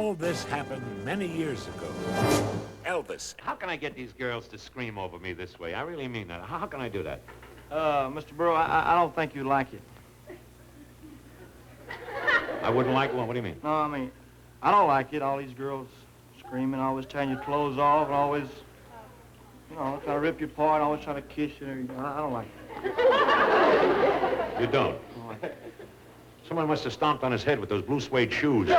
All this happened many years ago. Elvis. How can I get these girls to scream over me this way? I really mean that. How can I do that? Mr. Berle, I don't think you'd like it. I wouldn't like one? What do you mean? No, I mean, I don't like it. All these girls screaming, always tearing your clothes off, and always, you know, trying to rip you apart, always trying to kiss you. I don't like it. You don't? I don't like it. Someone must have stomped on his head with those blue suede shoes.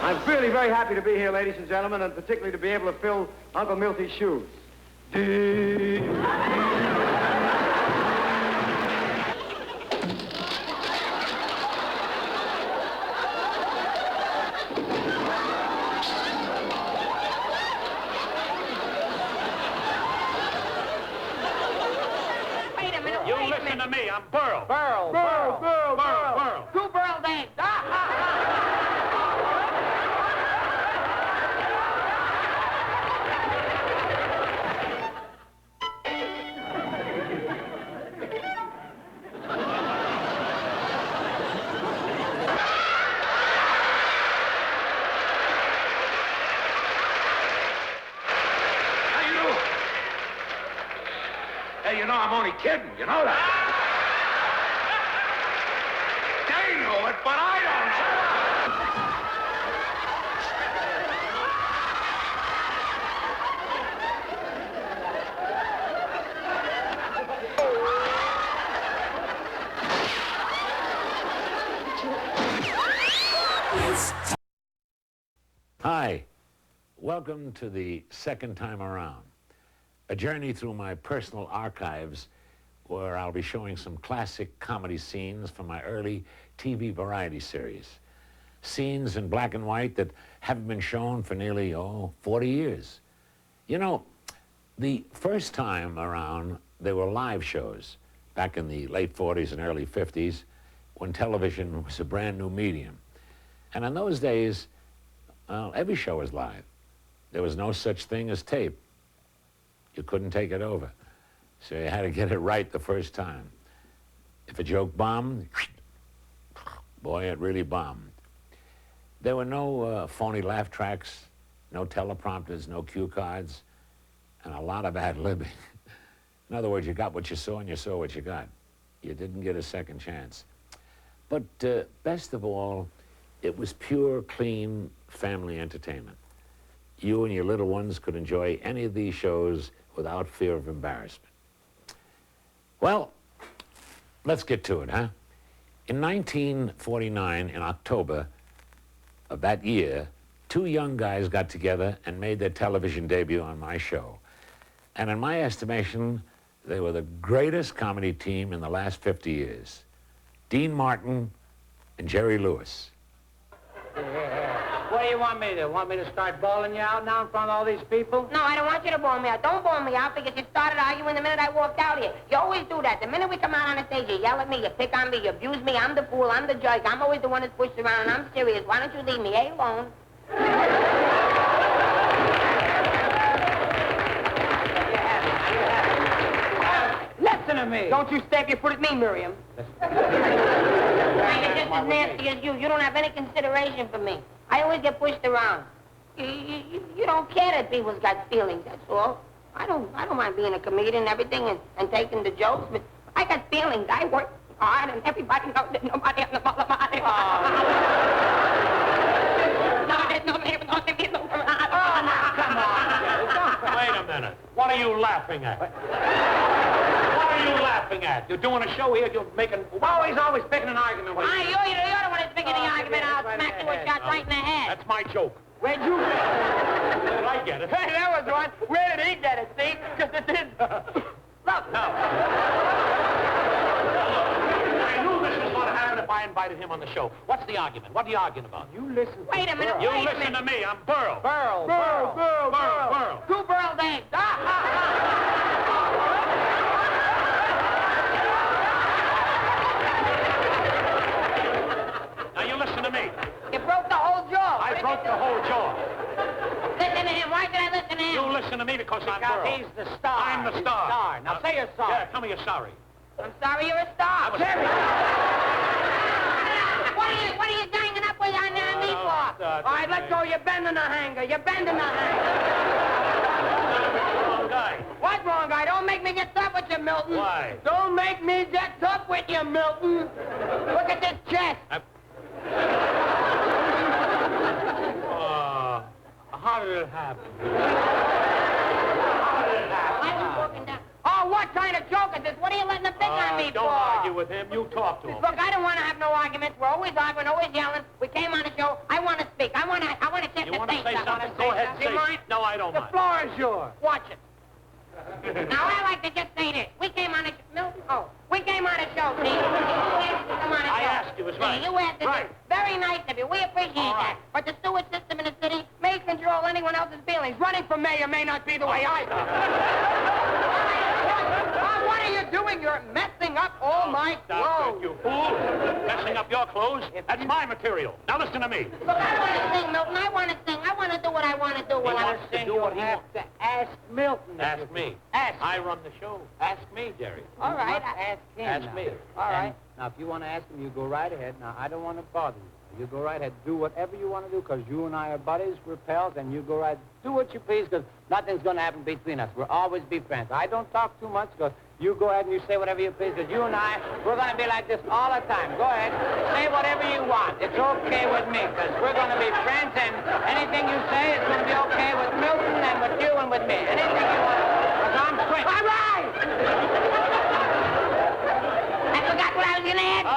I'm really very happy to be here, ladies and gentlemen, and particularly to be able to fill Uncle Milty's shoes. Wait a minute. You listen to me. I'm Berle. Burl. Two Burl days. Hey, you know I'm only kidding, you know that? They know it, but I don't Hi. Welcome to the second time around. A journey through my personal archives where I'll be showing some classic comedy scenes from my early TV variety series. Scenes in black and white that haven't been shown for nearly, 40 years. You know, the first time around, they were live shows back in the late 40s and early 50s when television was a brand new medium. And in those days, every show was live. There was no such thing as tape. You couldn't take it over. So you had to get it right the first time. If a joke bombed, boy, it really bombed. There were no phony laugh tracks, no teleprompters, no cue cards, and a lot of ad-libbing. In other words, you got what you saw and you saw what you got. You didn't get a second chance. But best of all, it was pure, clean family entertainment. You and your little ones could enjoy any of these shows without fear of embarrassment. Well, let's get to it, huh? In 1949, in October of that year, two young guys got together and made their television debut on my show. And in my estimation, they were the greatest comedy team in the last 50 years. Dean Martin and Jerry Lewis. What do you want me to do? Want me to start bawling you out now in front of all these people? No, I don't want you to bawl me out. Don't bawl me out because you started arguing the minute I walked out here. You always do that. The minute we come out on the stage, you yell at me, you pick on me, you abuse me. I'm the fool, I'm the judge. I'm always the one that's pushed around, and I'm serious. Why don't you leave me alone? Listen to me. Don't you stamp your foot at me, Miriam. I'm just as nasty as you. You don't have any consideration for me. I always get pushed around. You don't care that people's got feelings, that's all. I don't mind being a comedian and everything and taking the jokes, but I got feelings. I work hard, and everybody knows that nobody on the bottom of my Wait a minute. What are you laughing at? What are you laughing at? You're doing a show here, you're making... Always picking an argument. You're the one that's picking the argument. I'll smack you a shot right in the head. That's my joke. Where'd you get it? Where did I get it? Hey, that was one. Where did he get it, see? Because it didn't. Look. No. I knew this was going to happen if I invited him on the show. What's the argument? What are you arguing about? You listen. Wait a minute. You wait a listen minute. to me. I'm Berle. Burl. Two Burl days. Now you listen to me. You broke the whole jaw. I broke the whole jaw. Listen to him. Why did I listen to him? You listen to me because I'm Berle. He's the star. I'm the star. Now say you're sorry. Yeah, tell me you're sorry. I'm sorry you're a star. I was- What are you ganging up with on me start. All right, let go. You're bending the hanger. You're bending the hanger. Wrong guy. What wrong guy? Don't make me get tough with you, Milton. Why? Don't make me get tough with you, Milton. Look at this chest. How did it happen? Oh, what kind of joke is this? What are you letting them pick on me for? Don't argue with him. You talk to him. Look, I don't want to have no arguments. We're always arguing, always yelling. We came on the show. I want to speak. I want to get You to want to say something? Go ahead and Do you say mind? No, I don't The mind. floor is yours. Watch it. Now, I like to just say this. We came on the Milton? Oh, we came on the show, see? Come on the show. I asked you, it's right. You asked us. Right. Very nice of you. We appreciate All right. that. But the sewage system in the city may control anyone else's feelings. Running for mayor may not be the way I do. What are you doing? You're messing up all my Stop clothes. it, you fool. Messing up your clothes? That's my material. Now listen to me. Look, I want to sing, Milton. I want to sing. I want to do what I want to do when I wants to do what he wants. to ask Milton. Ask me. Ask. I run the show. Ask me, Jerry. All right. Ask him. Ask now. me. All right. And now, if you want to ask him, you go right ahead. Now, I don't want to bother you. You go right ahead. Do whatever you want to do, because you and I are buddies. We're pals, and you go right. Do what you please, because nothing's going to happen between us. We'll always be friends. I don't talk too much, because you go ahead and you say whatever you please, because you and I, we're going to be like this all the time. Go ahead. Say whatever you want. It's okay with me, because we're going to be friends, and anything you say is going to be okay with Milton and with you and with me. Anything you want, because I'm quick. All right. I forgot what I was going to ask.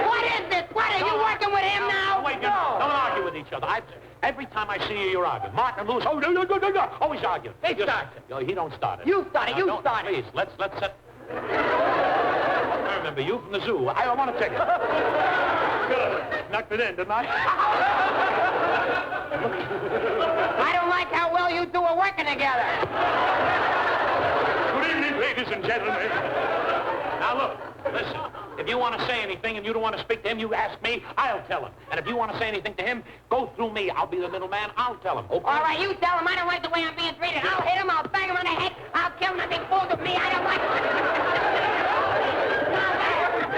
What is this? What, are you working with him now? Wait, don't argue with each other. Every time I see you, you're arguing. Martin and Louis, no, always arguing. He starts it. He don't start it. You start it. You Don't- start it. Please, let's set... I remember you from the zoo. I want to take it. Good. Knocked it in, didn't I? I don't like how well you two are working together. Good evening, ladies and gentlemen. Now, look, listen. If you want to say anything and you don't want to speak to him, you ask me, I'll tell him. And if you want to say anything to him, go through me. I'll be the middleman. I'll tell him. Okay? All right, you tell him I don't like the way I'm being treated. I'll hit him. I'll bang him on the head. I'll kill him if he fools with me. I don't like it.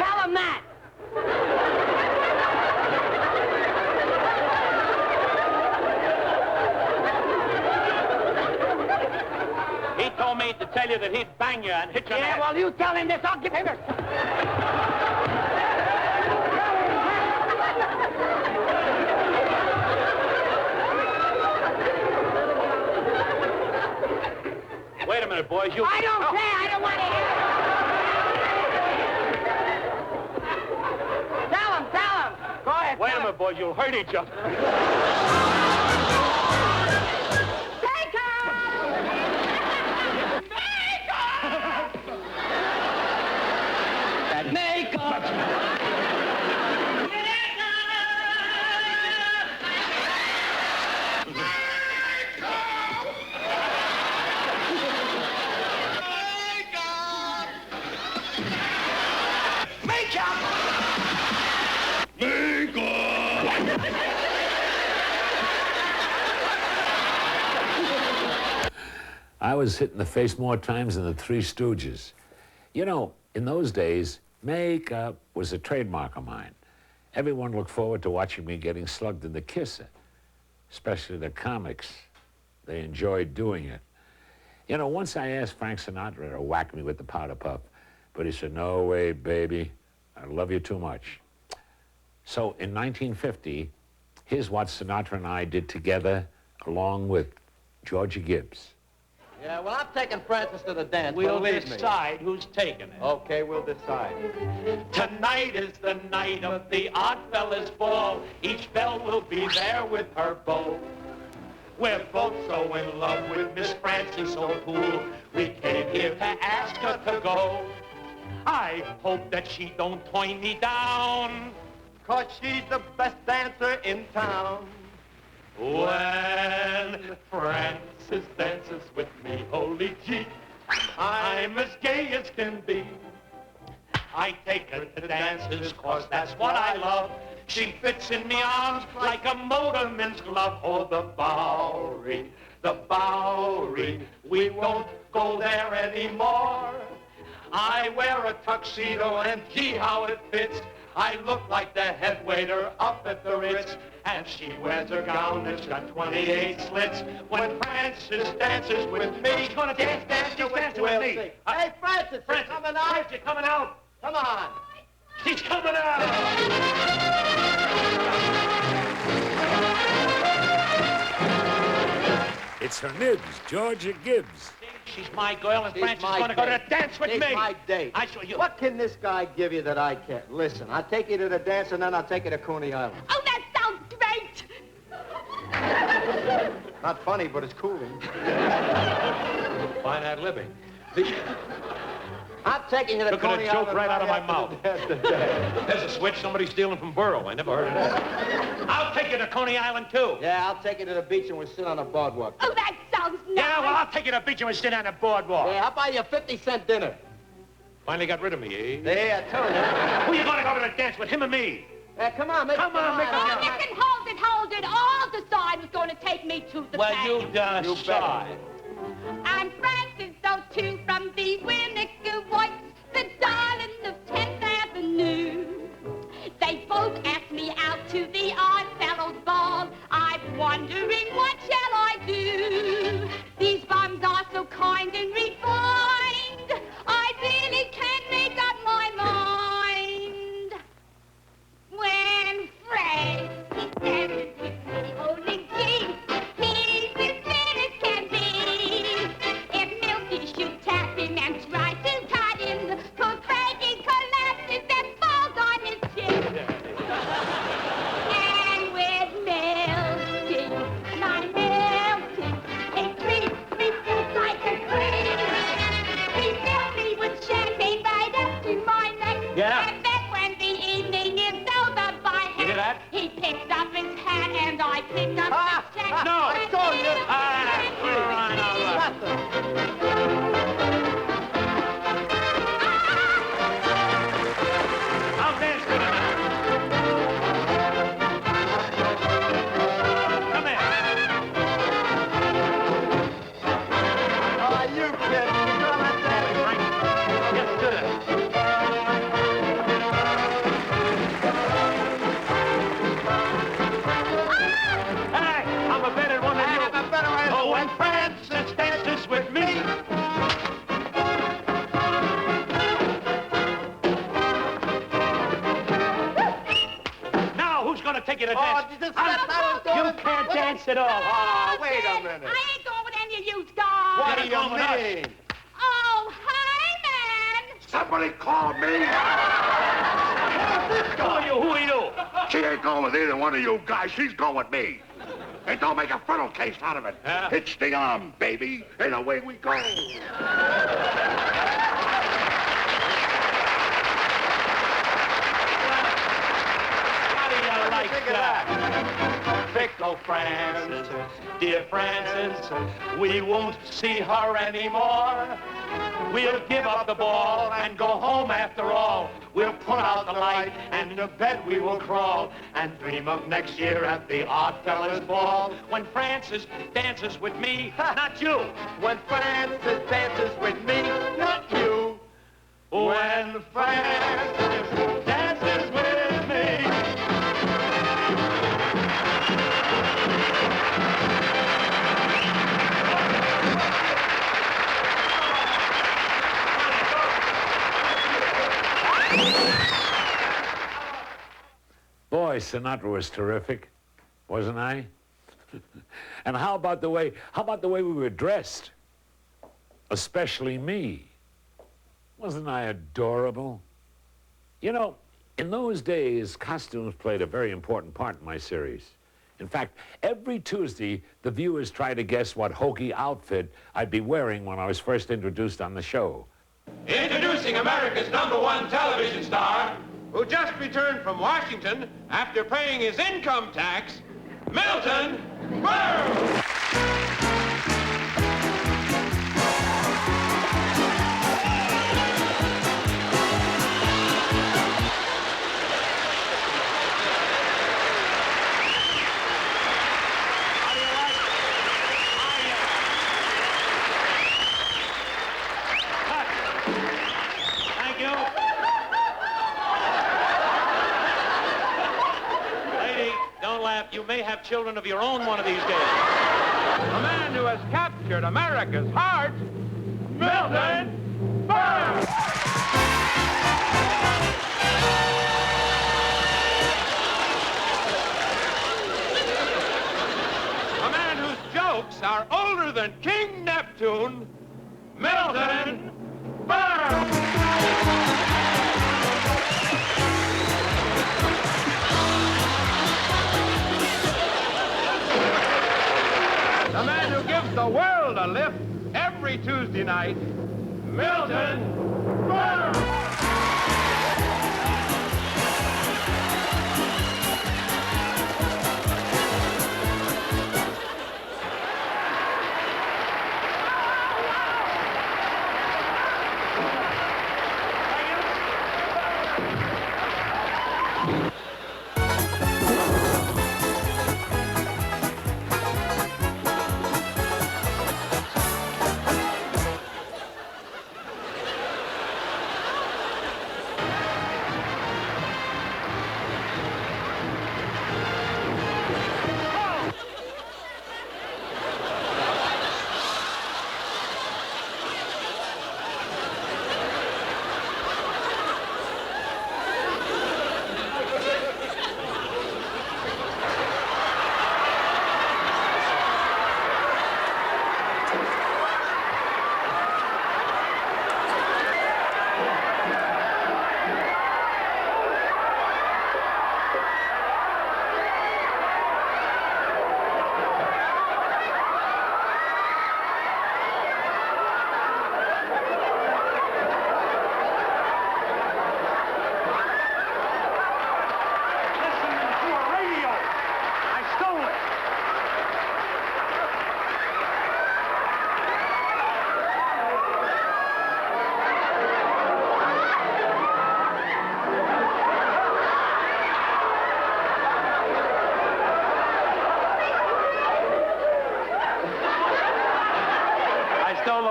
Tell him that. He told me to tell you that he'd bang you and hit your Yeah, head. well, you tell him this. I'll give him this. Wait a minute, boys. I don't care. I don't want to hear it. Tell him. Go ahead. Wait a tell him. minute, boys. You'll hurt each other. Take her! Makeup! I was hit in the face more times than the Three Stooges. You know, in those days, makeup was a trademark of mine. Everyone looked forward to watching me getting slugged in the kisser, especially the comics. They enjoyed doing it. You know, once I asked Frank Sinatra to whack me with the powder puff, but he said, no way, baby, I love you too much. So in 1950, here's what Sinatra and I did together, along with Georgia Gibbs. Yeah, well, I'm taking Francis to the dance. We'll believe me. decide who's taking it. Okay, we'll decide. Tonight is the night of the Oddfellas ball. Each belle will be there with her beau. We're both so in love with Miss Francie, so cool. We came here to ask her to go. I hope that she don't turn me down, 'Cause she's the best dancer in town. when Francis dances with me. Holy gee, I'm as gay as can be. I take her to dances, 'cause that's what I love. She fits in me arms like a motorman's glove. Oh, the Bowery, the Bowery. We won't go there anymore. I wear a tuxedo and gee, how it fits. I look like the head waiter up at the Ritz, and she wears her gown that's got 28 slits. When Frances dances with me, She's gonna dance with me. Hey, Francis, you're coming out? Francis, you're coming out. Come on. She's coming out. It's her nibs, Georgia Gibbs. She's my girl, and She's Francis is my going to go to date. the dance with She's me. my date. I show you. What can this guy give you that I can't? Listen, I'll take you to the dance, and then I'll take you to Coney Island. Oh, that sounds great. Not funny, but it's cooling. Fine ad living. I'm taking you to Took a Coney joke Island right out of my after mouth. the dance. There's a switch somebody's stealing from Burle. I never heard of that. I'll take you to Coney Island, too. Yeah, I'll take you to the beach and we'll sit on the boardwalk. Oh, that sounds nice. Yeah, well, I'll take you to the beach and we'll sit on the boardwalk. Yeah, I'll buy you a 50-cent dinner. Finally got rid of me, eh? Yeah, I told you. Who you going to go to the dance with, him or me? Yeah, come on, make Come on, make Oh, up you your can hold it. All decide was going to take me to the Well, bank. you decide. I'm Francis O'Toole from the Winnetka Whites, the darling of 10th Avenue. They both asked me out to the Odd Fellows Ball. I'm wondering what shall I do? These bums are so kind and refined. I really can't make up my mind. When Francis dances with me, holy gee, he's as thin as can be. If Milky should tap him and try to cut him, poor Frankie collapses and falls on his chin. And with Milky, my Milky, it creeps me just like a creep. He fills me with champagne right up to my neck. Yeah. And then when the evening is over by You hear that? he picks up his hat and I pick up the check. No. I told you. Fine, all right. I'll dance with him now. Come here. Oh, you kidding? You know that dance? Frank, get to it. Hey, I'm a better one than you. I'm a better one. Oh, when Francis dances with me. Now, who's gonna take you to dance? this I was You can't dance at all. Oh, wait a minute. I ain't going with any of you guys. What do You're going with us. you mean? Oh, hi, man. Somebody call me. Who are you? Who are you? She ain't going with either one of you guys. She's going with me. And don't make a frontal case out of it. Yeah. It's the arm, baby, and away we go. How do you like that? Fickle Francis, dear Francis, we won't see her anymore. We'll give up the ball and go home after all. We'll put out the light and to bed we will crawl and dream of next year at the Odd Fellas Ball. When Francis dances with me, not you. When Francis dances with me, not you. When Francis dances with me. Boy, Sinatra was terrific, wasn't I? And how about the way we were dressed? Especially me. Wasn't I adorable? You know, in those days, costumes played a very important part in my series. In fact, every Tuesday, the viewers tried to guess what hokey outfit I'd be wearing when I was first introduced on the show. Introducing America's #1 television star, who just returned from Washington after paying his income tax, Milton Berle. Thank you. may have children of your own one of these days. The man who has captured America's heart, Milton Berle! A man whose jokes are older than King Neptune, Milton Berle! The man who gives the world a lift every Tuesday night, Milton Berle!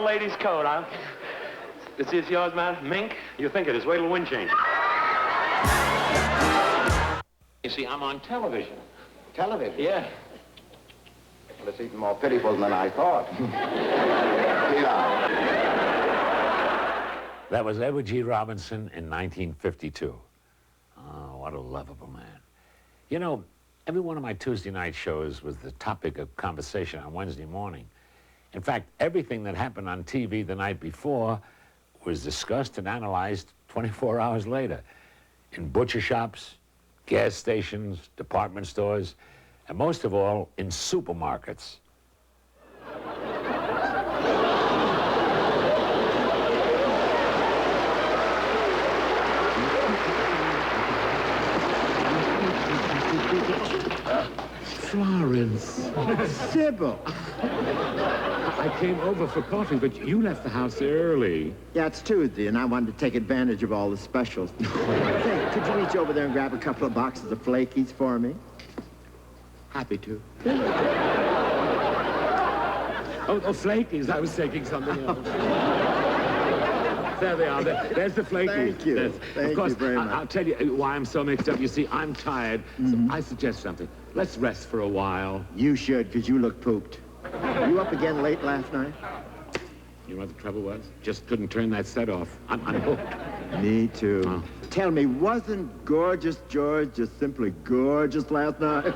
Lady's coat, huh? Is this yours, man? Mink? You think it is. Wait till wind change. You see, I'm on television. Television? Yeah. Well, it's even more pitiful than I thought. Yeah. That was Edward G. Robinson in 1952. Oh, what a lovable man. You know, every one of my Tuesday night shows was the topic of conversation on Wednesday morning. In fact, everything that happened on TV the night before was discussed and analyzed 24 hours later in butcher shops, gas stations, department stores, and most of all, in supermarkets. Florence. Sybil. I came over for coffee, but you left the house early. Yeah, it's Tuesday, and I wanted to take advantage of all the specials. Say, could you reach over there and grab a couple of boxes of flakies for me? Happy to. Oh, flakies. I was taking something else. There they are. There's the flakies. Thank you. Thank you very much. I'll tell you why I'm so mixed up. You see, I'm tired. So I suggest something. Let's rest for a while. You should, because you look pooped. You up again late last night? You know what the trouble was? Just couldn't turn that set off. I'm hooked. Me too. Oh. Tell me, wasn't Gorgeous George just simply gorgeous last night?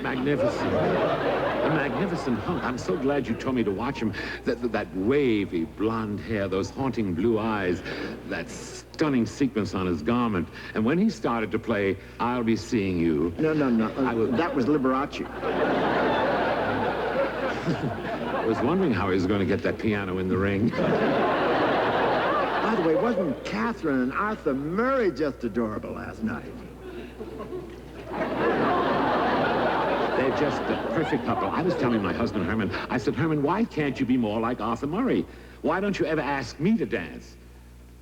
Magnificent. A magnificent hunk. I'm so glad you told me to watch him. That wavy blonde hair, those haunting blue eyes, that stunning sequence on his garment. And when he started to play I'll Be Seeing You... No. That was Liberace. I was wondering how he was going to get that piano in the ring. By the way, wasn't Catherine and Arthur Murray just adorable last night? They're just the perfect couple. I was telling my husband, Herman, I said, Herman, why can't you be more like Arthur Murray? Why don't you ever ask me to dance?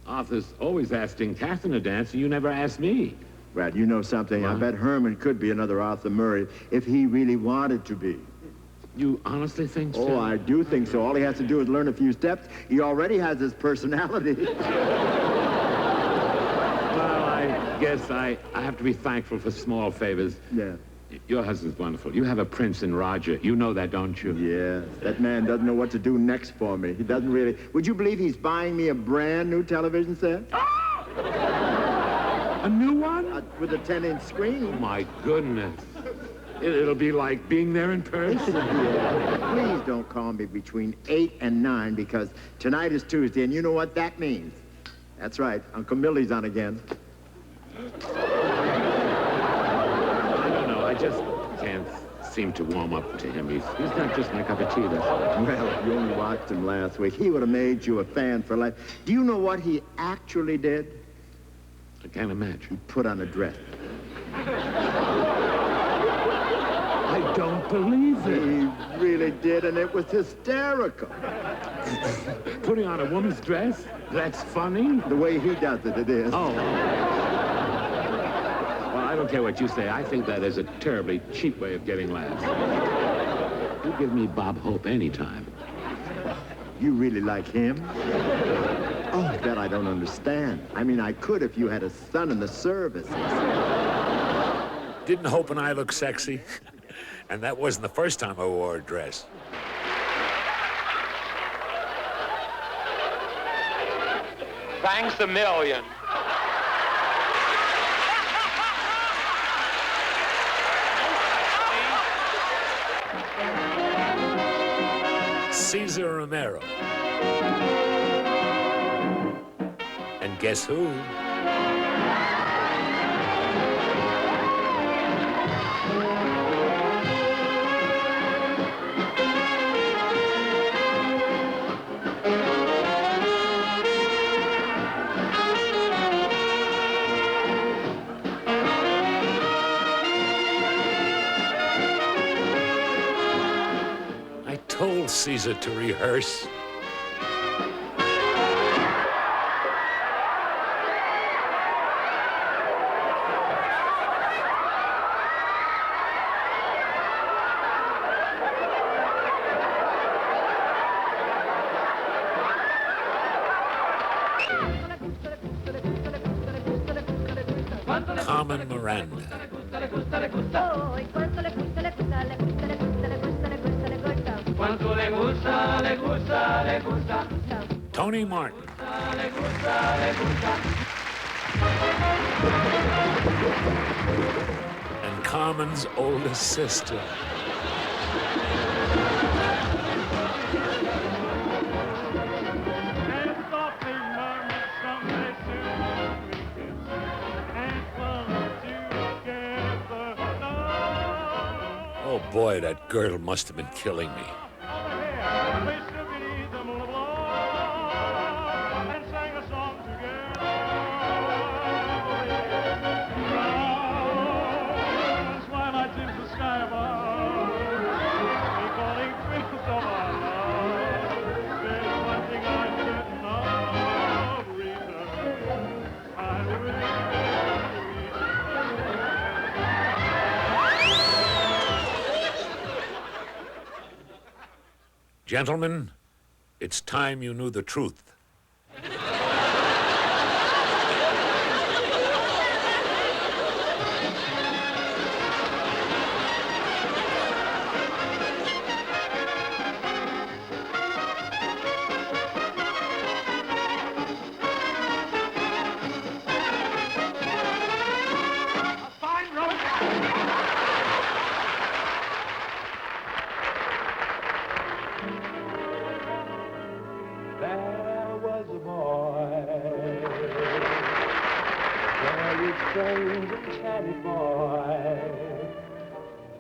Arthur's always asking Catherine to dance, and you never ask me. Brad, you know something? What? I bet Herman could be another Arthur Murray if he really wanted to be. You honestly think so? Oh, I do think so. All he has to do is learn a few steps. He already has his personality. Well, Guess I have to be thankful for small favors. Yeah. Your husband's wonderful. You have a prince in Roger. You know that, don't you? Yes. That man doesn't know what to do next for me. He doesn't really. Would you believe he's buying me a brand new television set? A new one? With a 10-inch screen. Oh, my goodness. It'll be like being there in person. Yeah. Please don't call me between 8 and 9 because tonight is Tuesday, and you know what that means. That's right. Uncle Millie's on again. I just can't seem to warm up to him. He's not just my cup of tea, that's all. Well, you only watched him last week. He would have made you a fan for life. Do you know what he actually did? I can't imagine. He put on a dress. I don't believe it. He really did, and it was hysterical. Putting on a woman's dress? That's funny? The way he does it, it is. Oh. I don't care what you say. I think that is a terribly cheap way of getting laughs. You give me Bob Hope anytime. You really like him? Oh, that I don't understand. I mean, I could if you had a son in the service. Didn't Hope and I look sexy? And that wasn't the first time I wore a dress. Thanks a million. Cesar Romero. And guess who? I told Caesar to rehearse. Carmen Miranda. Tony Martin. And Carmen's oldest sister. Oh boy, that girdle must have been killing me. Gentlemen, it's time you knew the truth.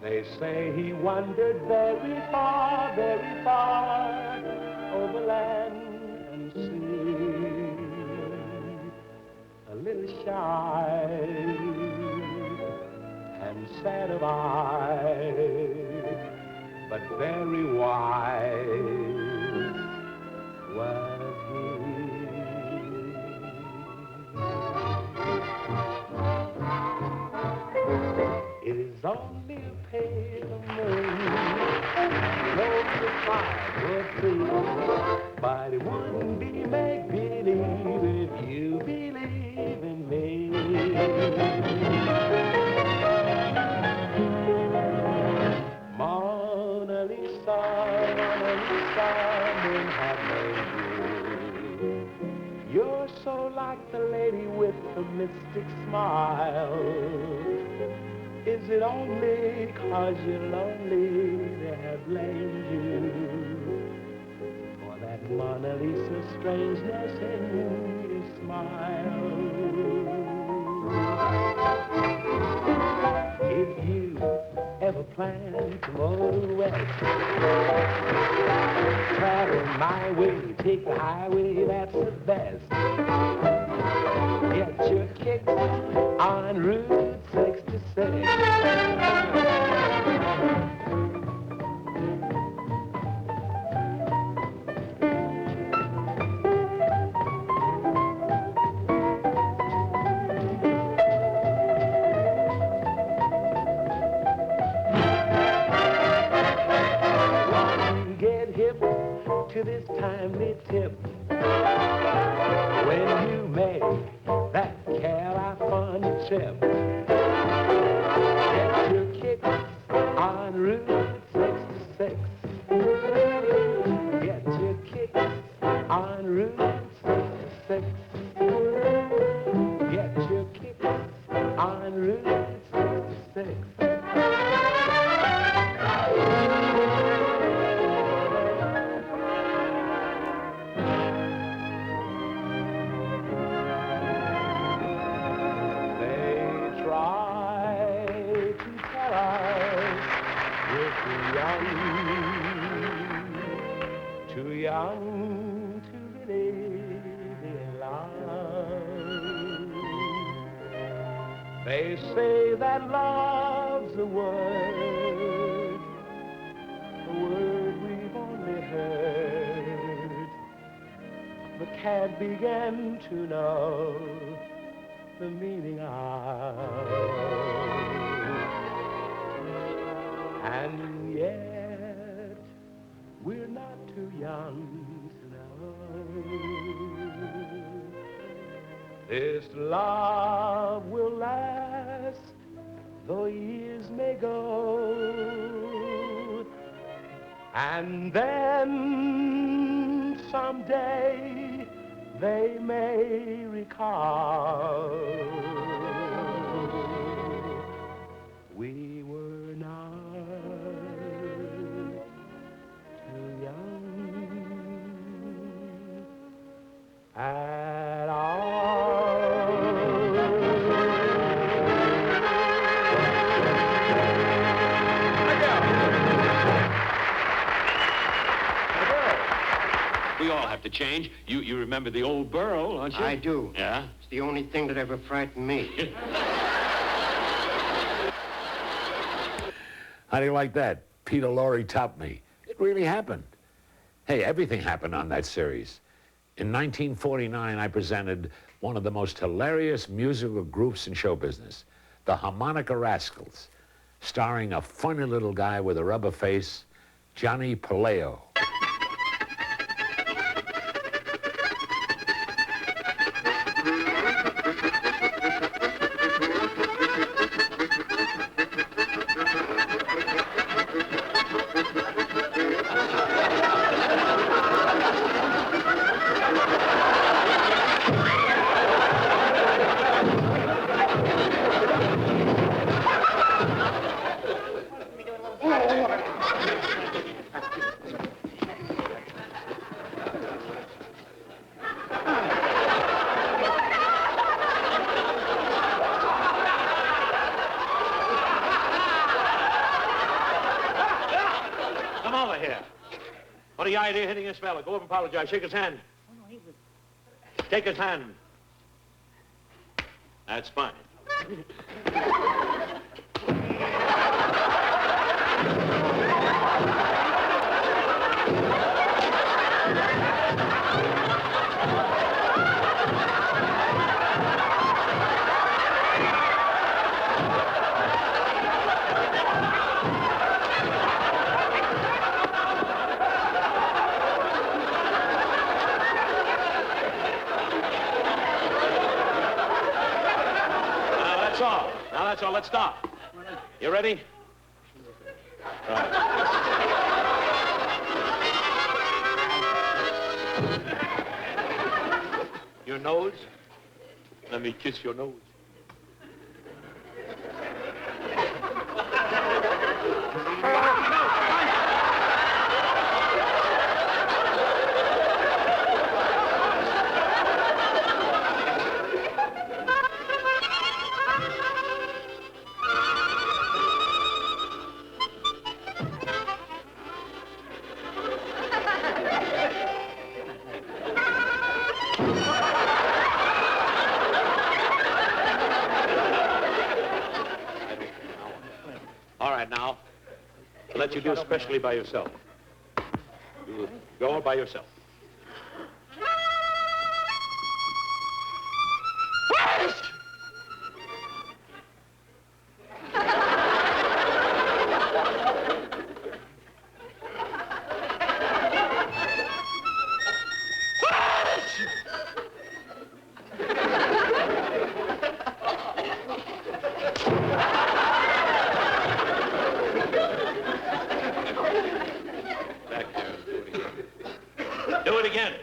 They say he wandered very far over land and sea. A little shy and sad of eye, but very wise was he. It is only a pale moon, no fire would be, but it wouldn't be make-believe if you believe in me. Mona Lisa, Mona Lisa, men have made you. You're so like the lady with the mystic smile. Is it only 'cause you're lonely they have blamed you for that Mona Lisa strangeness in your smile? If you ever plan to motor west, travel my way, take the highway, that's the best. Get your kicks on Route 66. Get hip to this timely tip when you make that California trip. Get your kicks on Route 66. Get your kicks on Route 66. Get your kicks on Route 66. Too young to believe in love. They say that love's a word we've only heard, but can't begin to know the meaning of. And yet, we're not too young to know. This love will last, though years may go. And then, someday, they may recall. We were not too young at all. We all have to change. You remember the old Berle, don't you? I do. Yeah? It's the only thing that ever frightened me. How do you like that? Peter Lorre topped me. It really happened. Hey, everything happened on that series. In 1949, I presented one of the most hilarious musical groups in show business, the Harmonica Rascals, starring a funny little guy with a rubber face, Johnny Paleo. What are the idea of hitting this fella? Go over and apologize. Shake his hand. Oh, no, he was... Take his hand. That's fine. that's all. Let's stop. You ready? Right. Your nose? Let me kiss your nose. All right, now, I'll let you do especially by yourself. You go by yourself. Do it again.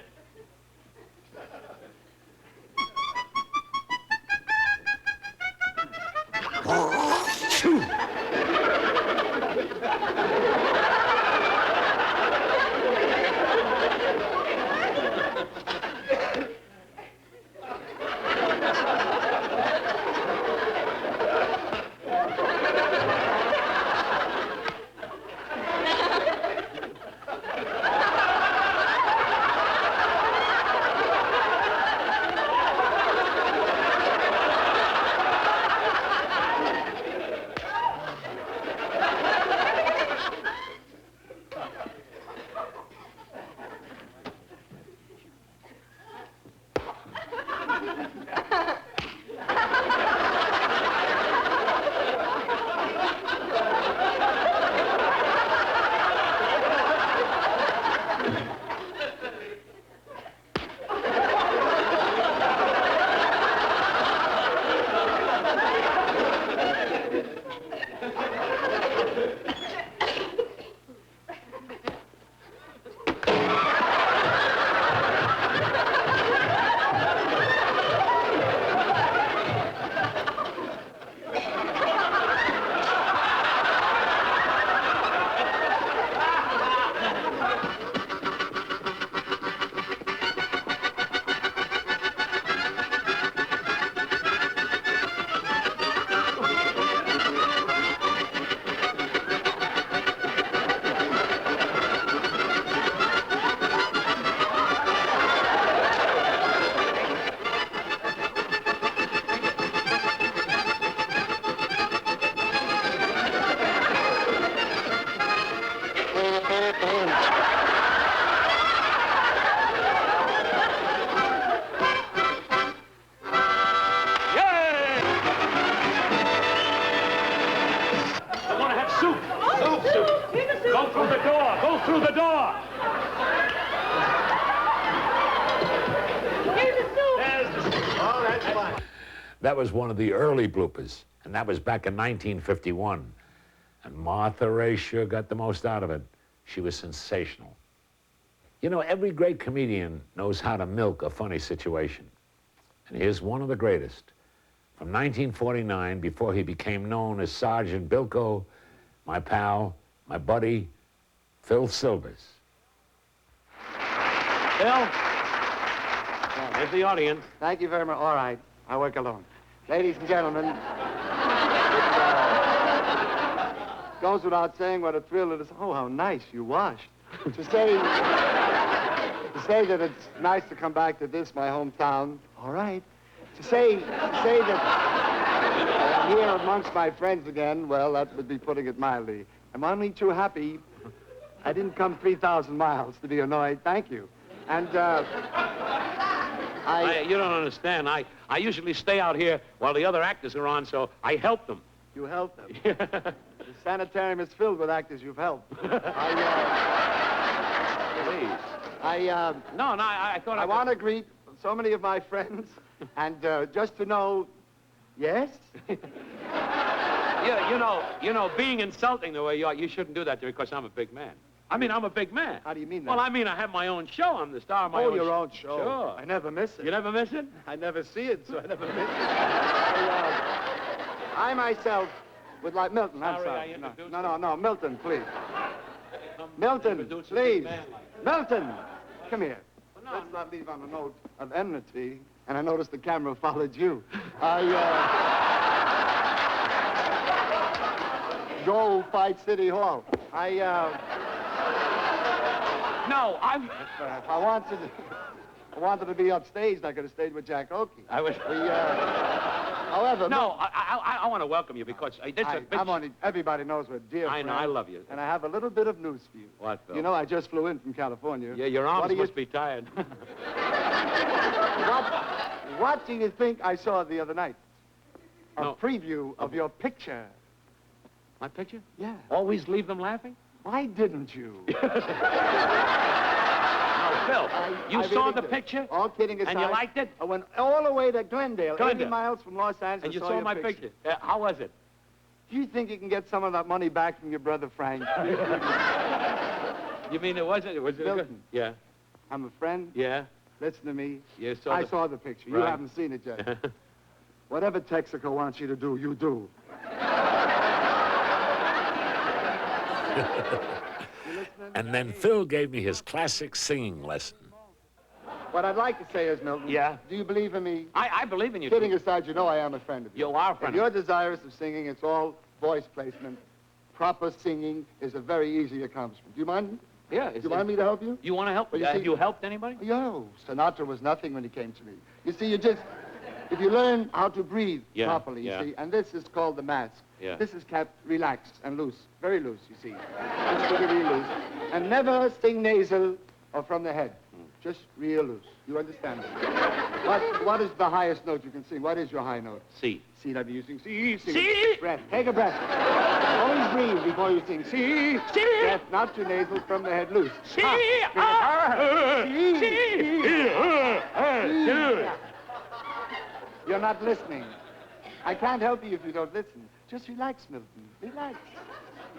That was one of the early bloopers, and that was back in 1951. And Martha Raye sure got the most out of it. She was sensational. You know, every great comedian knows how to milk a funny situation. And here's one of the greatest. From 1949, before he became known as Sergeant Bilko, my pal, my buddy, Phil Silvers. Phil? Here's the audience. Thank you very much. All right, I work alone. Ladies and gentlemen, it goes without saying what a thrill it is. Oh, how nice you washed. To say that it's nice to come back to this, my hometown. All right. To say that I'm here amongst my friends again, well, that would be putting it mildly. I'm only too happy I didn't come 3,000 miles to be annoyed. Thank you. And, you don't understand. I usually stay out here while the other actors are on, so I help them. You help them? The sanitarium is filled with actors you've helped. Please. I thought I want to greet so many of my friends, and just to know, yes? You know, being insulting the way you are, you shouldn't do that to me because I'm a big man. I mean, I'm a big man. How do you mean that? Well, I mean, I have my own show. I'm the star of my own your own show. Sure. I never miss it. You never miss it? I never see it, so I never miss it. I myself would like Milton. I'm sorry. No, Milton, please. Milton, please. Milton, come here. Let's not leave on a note of enmity. And I noticed the camera followed you. Go fight City Hall. No, If I wanted to be upstaged, I could have stayed with Jack Oakey. However... No, I want to welcome you because everybody knows we're dear friends. I love you. And I have a little bit of news for you. What, Phil? You know, I just flew in from California. Yeah, your arms must be tired. What do you think I saw the other night? A No. preview of your picture. My picture? Yeah. Always leave them laughing? Why didn't you? No, Phil, you saw really the did. picture? All kidding aside. And you liked it? I went all the way to Glendale, 80 Glendale. miles from Los Angeles. And you saw my picture? How was it? Do you think you can get some of that money back from your brother Frank? You mean it wasn't? Was it Milton. good? Yeah. I'm a friend. Yeah. Listen to me. You I saw the picture. You Right. haven't seen it yet. Whatever Texaco wants you to do, you do. And then Phil gave me his classic singing lesson. What I'd like to say is, Milton. Yeah? Do you believe in me? I believe in you. Kidding aside, you know I am a friend of yours. You are a friend If of you're desirous of singing, it's all voice placement. Proper singing is a very easy accomplishment. Do you mind? Yeah. Do you want me to help you? You want to help? Well, you Have see- you helped anybody? Yo, Sinatra was nothing when he came to me. You see, if you learn how to breathe Yeah, properly, yeah. you see, and this is called the mask. Yeah. This is kept relaxed and loose, very loose, you see. Just really loose. And never sing nasal or from the head. Just real loose. You understand me? What is the highest note you can sing? What is your high note? C. C, that you sing. C, sing. C. Breath. Take a breath. Always breathe before you sing. C. C. Breath, not too nasal, from the head loose. C. C. You're not listening. I can't help you if you don't listen. Just relax, Milton. Relax.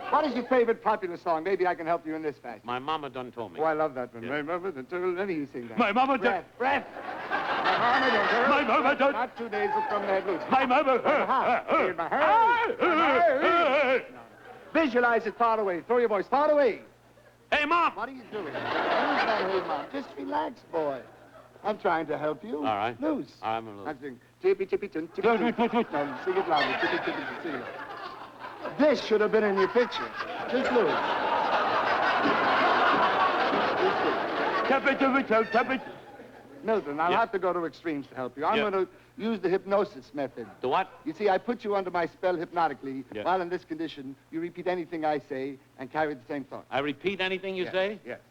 What is your favorite popular song? Maybe I can help you in this fashion. My mama done told me. Oh, I love that one. Yeah. My mama done told. Let me sing that. My mama done. Breath. My mama done told. My mama done. Not too nasal, from the head loose. My mama. Visualize it far away. Throw your voice far away. Hey, Mom. What are you doing? Hey, Mom. Just relax, boy. I'm trying to help you. All right. Loose. I'm a little. I'm saying, tippy, tippy, tippy, tippy. No, sing it loudly. Tippy, tippy, tippy. This should have been in your picture. Just loose. Milton, I'll have to go to extremes to help you. I'm going to use the hypnosis method. The what? You see, I put you under my spell hypnotically. Yeah. While in this condition, you repeat anything I say and carry the same thought. I repeat anything you say? Yes.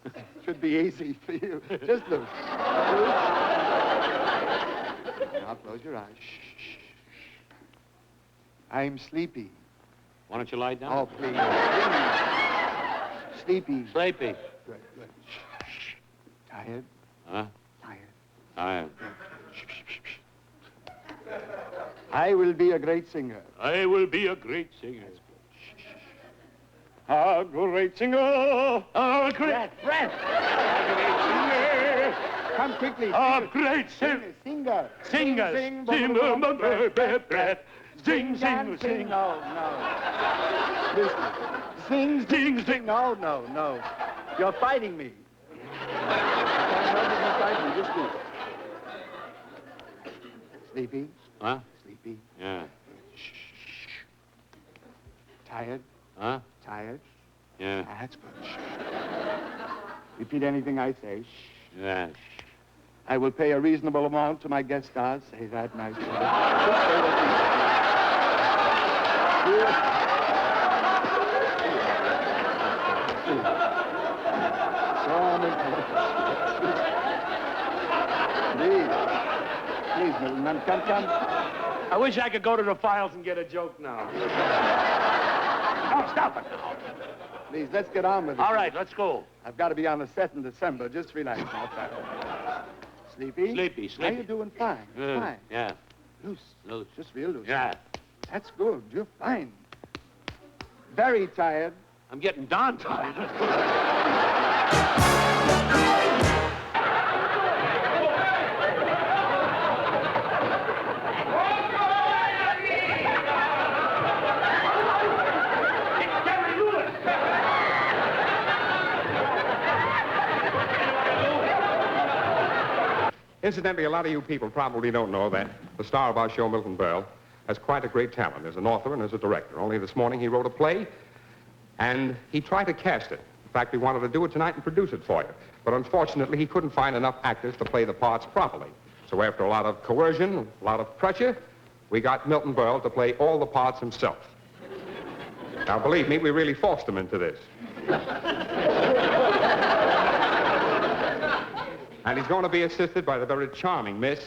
Should be easy for you. Just loose. Now close your eyes. Shh. I'm sleepy. Why don't you lie down? Oh, please. Sleepy. Sleepy. Good. Shh. Tired? Huh? Tired. Tired. I will be a great singer. I will be a great singer. A great singer. A great. Breath. Come quickly. A great singer. Singer. Singer. Sing, Breath. Sing, sing, sing. No. Listen. Sing, sing. No. You're fighting me. Just do. Sleepy? Huh? Sleepy. Yeah. Tired? Huh? Tired? Yeah. That's good. Repeat anything I say. Yeah. I will pay a reasonable amount to my guest stars. Say that nicely. Please, Milton, come. I wish I could go to the files and get a joke now. Oh, stop it now. Please, let's get on with it. All right, let's go. I've got to be on the set in December. Just relax now, pal. Sleepy? Sleepy. How you doing? Fine. Fine. Yeah. Loose. Loose. Just real loose. Yeah. That's good. You're fine. Very tired. I'm getting darn tired. Incidentally, a lot of you people probably don't know that the star of our show, Milton Berle, has quite a great talent as an author and as a director. Only this morning he wrote a play, and he tried to cast it. In fact, we wanted to do it tonight and produce it for you. But unfortunately, he couldn't find enough actors to play the parts properly. So after a lot of coercion, a lot of pressure, we got Milton Berle to play all the parts himself. Now, believe me, we really forced him into this. And he's going to be assisted by the very charming Miss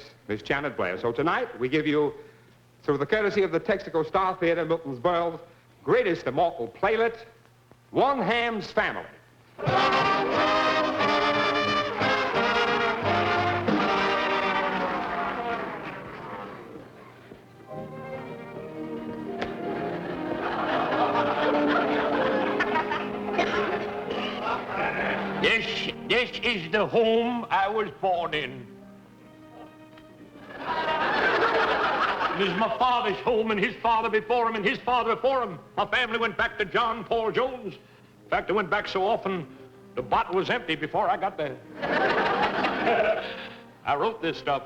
Janet Blair. So tonight, we give you, through the courtesy of the Texaco Star Theater, Milton Berle's greatest immortal playlet, Longhams Family. This is the home I was born in. This is my father's home, and his father before him, and his father before him. My family went back to John Paul Jones. In fact, I went back so often, the bottle was empty before I got there. I wrote this stuff.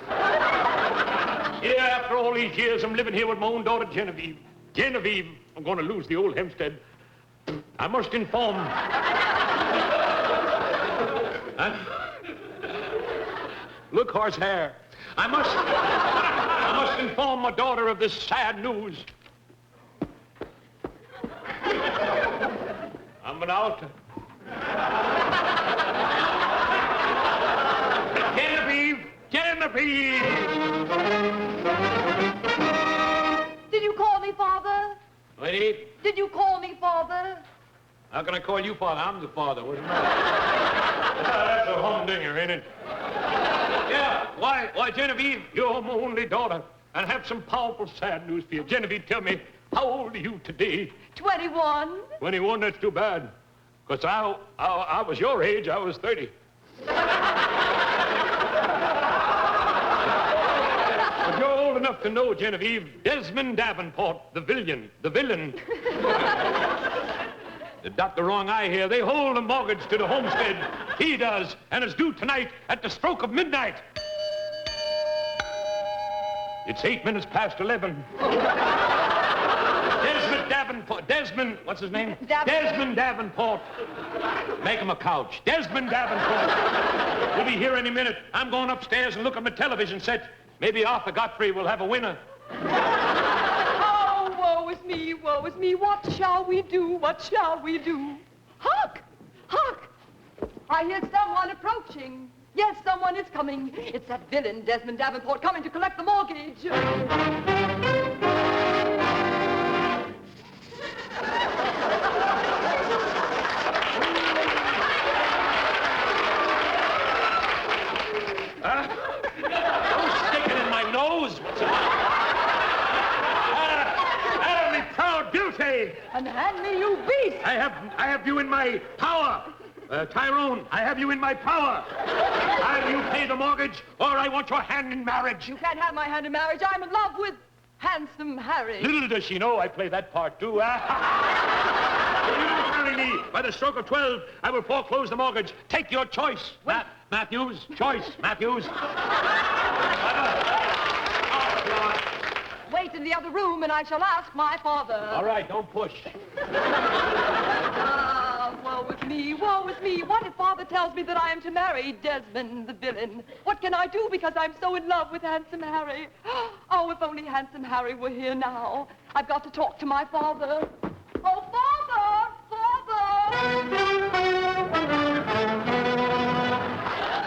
Yeah, after all these years, I'm living here with my own daughter, Genevieve. Genevieve, I'm going to lose the old Hempstead. I must inform... Look, horsehair. I must inform my daughter of this sad news. I'm an out. Genevieve! Genevieve! Did you call me father? Lady? Did you call me father? How can I call you father? I'm the father. What's the matter? That's a humdinger, ain't it? Yeah, why, Genevieve, you're my only daughter, and I have some powerful sad news for you. Genevieve, tell me, how old are you today? 21. 21, that's too bad. Because I was your age, I was 30. But you're old enough to know, Genevieve, Desmond Davenport, the villain. Got the wrong eye here. They hold the mortgage to the homestead. He does, and it's due tonight at the stroke of midnight. It's 8 minutes past 11. Desmond Davenport. Desmond, what's his name? Desmond Davenport. Make him a couch. Desmond Davenport. We'll be here any minute. I'm going upstairs and look at my television set. Maybe Arthur Godfrey will have a winner. Woe is me, what shall we do, what shall we do? Hark! Hark! I hear someone approaching. Yes, someone is coming. It's that villain, Desmond Davenport, coming to collect the mortgage. Don't stick it in my nose. What's the matter? Beauty! And hand me, you beast! I have you in my power. Tyrone, I have you in my power. Either you pay the mortgage, or I want your hand in marriage. You can't have my hand in marriage. I'm in love with Handsome Harry. Little does she know I play that part, too. If you don't marry me by the stroke of 12, I will foreclose the mortgage. Take your choice. Matthews. Choice, Matthews. Wait in the other room, and I shall ask my father. All right, don't push. Woe is me, woe is me. What if father tells me that I am to marry Desmond, the villain? What can I do because I'm so in love with Handsome Harry? Oh, if only Handsome Harry were here now. I've got to talk to my father. Oh, Father!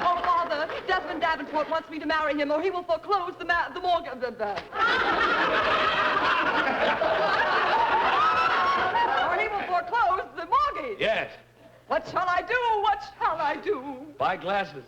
Oh, Father, Desmond Davenport wants me to marry him, or he will foreclose the mortgage. Or he will foreclose the mortgage. Yes. What shall I do? What shall I do? Buy glasses.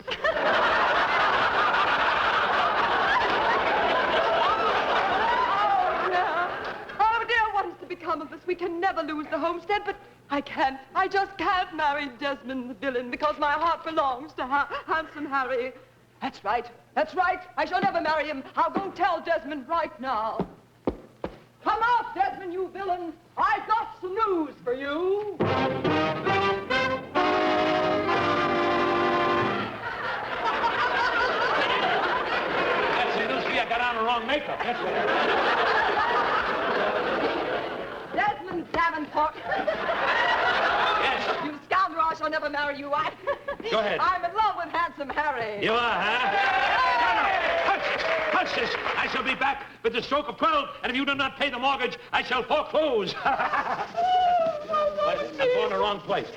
Oh, dear, what is to become become of us. We can never lose the homestead, but I can't. I just can't marry Desmond the villain because my heart belongs to handsome Harry. That's right. That's right. I shall never marry him. I'll go tell Desmond right now. Come out, Desmond, you villain. I've got some news for you. That's the news for you. I got on the wrong makeup. That's what. Desmond Davenport. Yes. You scoundrel, I shall never marry you. Go ahead. I'm in love with handsome Harry. You are, huh? Hush this. I shall be back with the stroke of 12, and if you do not pay the mortgage, I shall foreclose. I'm going the wrong place.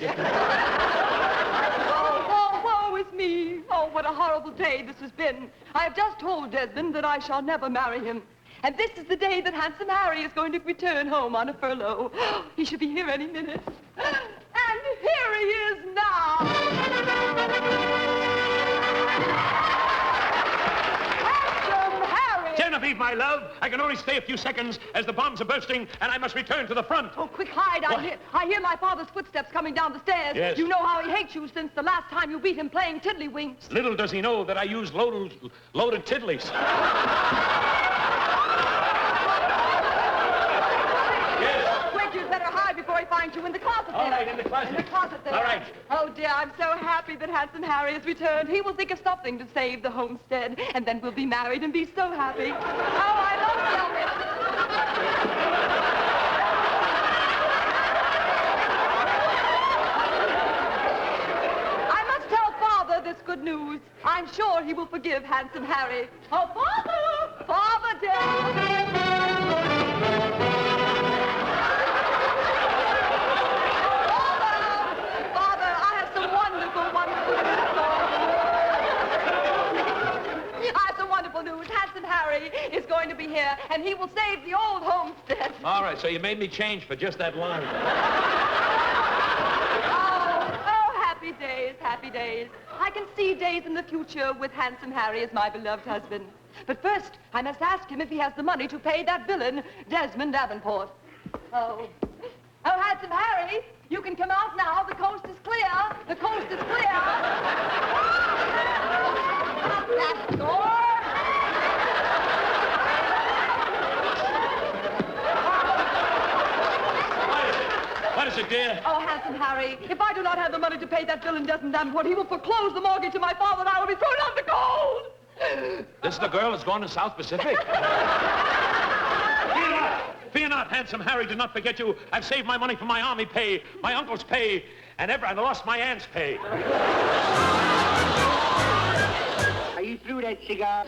Woe is me. Oh, what a horrible day this has been. I have just told Desmond that I shall never marry him. And this is the day that handsome Harry is going to return home on a furlough. He should be here any minute. And here he is now. Handsome Harry! Genevieve, my love, I can only stay a few seconds as the bombs are bursting, and I must return to the front. Oh, quick, hide. I hear my father's footsteps coming down the stairs. Yes. You know how he hates you since the last time you beat him playing tiddlywinks. Little does he know that I use loaded tiddlies. Before he finds you in the closet there. All right, in the closet. In the closet there. All right. Oh, dear, I'm so happy that handsome Harry has returned. He will think of something to save the homestead, and then we'll be married and be so happy. Oh, I love Elvis. I must tell Father this good news. I'm sure he will forgive handsome Harry. Oh, Father! Father, dear! News. Handsome Harry is going to be here, and he will save the old homestead. All right, so you made me change for just that line. Oh, happy days, happy days. I can see days in the future with handsome Harry as my beloved husband. But first, I must ask him if he has the money to pay that villain, Desmond Davenport. Oh, handsome Harry, you can come out now. The coast is clear. The coast is clear. Shut that door. What is it, dear? Oh, handsome Harry, if I do not have the money to pay that villain Desmond Davenport, he will foreclose the mortgage to my father, and I will be thrown out to cold. This is the girl that's gone to South Pacific? Fear not, handsome Harry, do not forget you. I've saved my money from my army pay, my uncle's pay, and I lost my aunt's pay. Are you through that cigar?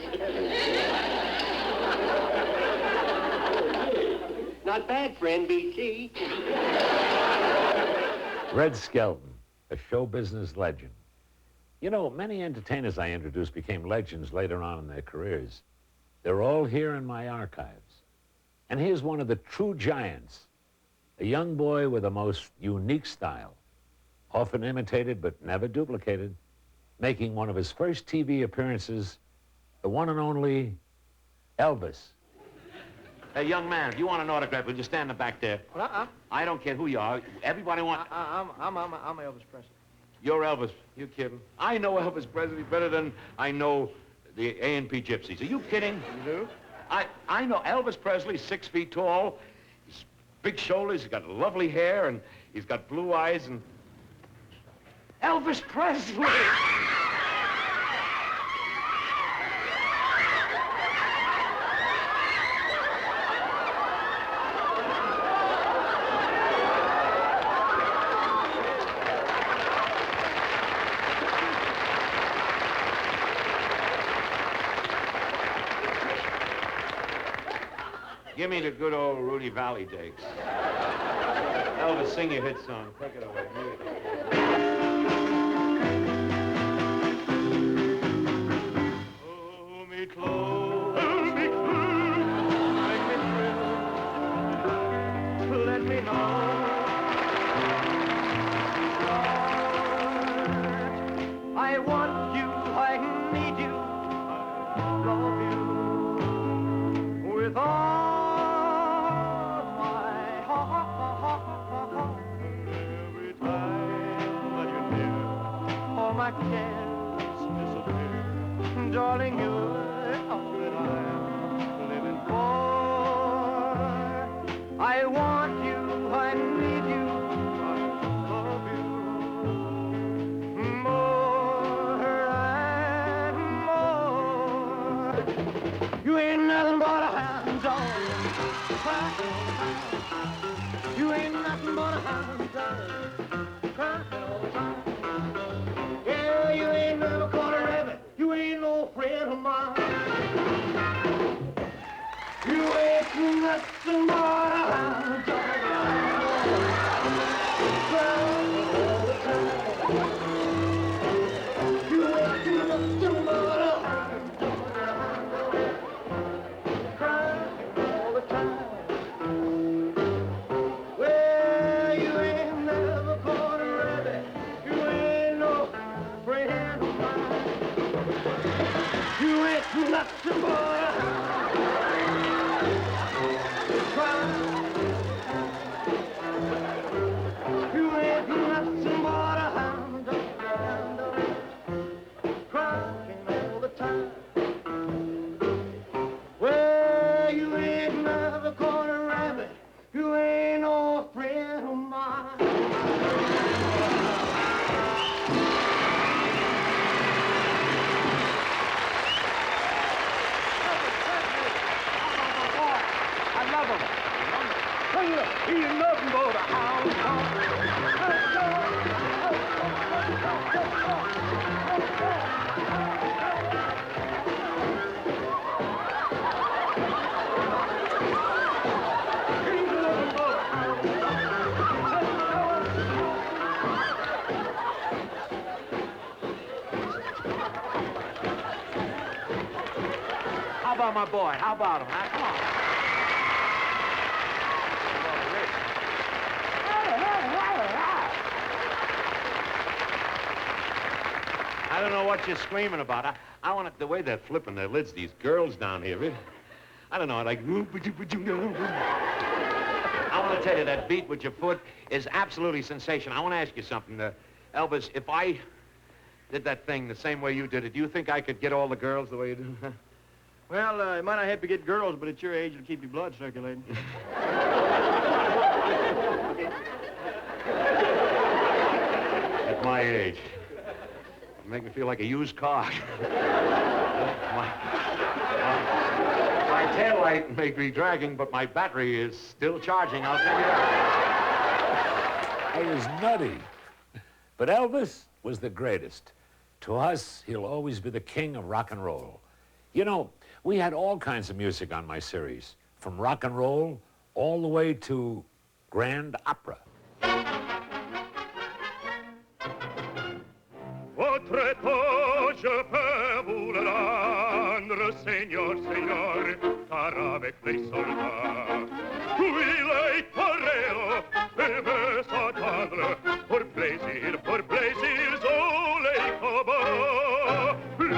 Not bad, friend, BC. Red Skelton, a show business legend. You know, many entertainers I introduced became legends later on in their careers. They're all here in my archives. And here's one of the true giants, a young boy with a most unique style, often imitated but never duplicated, making one of his first TV appearances, the one and only Elvis. Hey, young man, if you want an autograph, will you stand in the back there? I don't care who you are. Everybody wants... I'm Elvis Presley. You're Elvis. You kidding? I know Elvis Presley better than I know the A&P Gypsies. Are you kidding? You do? I know Elvis Presley, 6 feet tall. He's big shoulders. He's got lovely hair, and he's got blue eyes, and... Elvis Presley! Give me the good old Rudy Valley days. Elvis, sing your hit song. Take it away. Hold me close. Hold me close. Make me thrill. Let me know. I want you. I need you. I love you. With all heart. all my cares disappear. Darling, you're all that I'm living for. I want you, I need you, I love you more and more. You ain't nothing but a hound dog. You ain't nothing but a hound dog. Yeah, you ain't never caught a rabbit. You ain't no friend of mine. You ain't nothing but a hound dog. You ain't nothing but a hound dog. Crying all the time. Well, you ain't never caught a rabbit. You ain't no friend of mine. You ain't nothing but a crying. You ain't nothing but a hound dog, crying all the time. Well, you ain't never caught a rabbit. You ain't no friend of mine. I love him. He ain't nothing but a hound dog. How about my boy? How about him? Huh? Come on. I don't know what you're screaming about. I want it the way they're flipping their lids, these girls down here. I don't know, I like... I want to tell you, that beat with your foot is absolutely sensational. I want to ask you something. Elvis, if I did that thing the same way you did it, do you think I could get all the girls the way you do? Well, you might not have to get girls, but at your age, it'll keep your blood circulating. At my age. You make me feel like a used car. My taillight may be dragging, but my battery is still charging, I'll tell you that. I was nutty. But Elvis was the greatest. To us, he'll always be the king of rock and roll. You know, we had all kinds of music on my series, from rock and roll all the way to grand opera. Votre temps, je peux vous le rendre, Seigneur, Seigneur, car avec les soldats, oui, les toreros, ils veulent s'attendre, pour plaisir, sont les combats. Le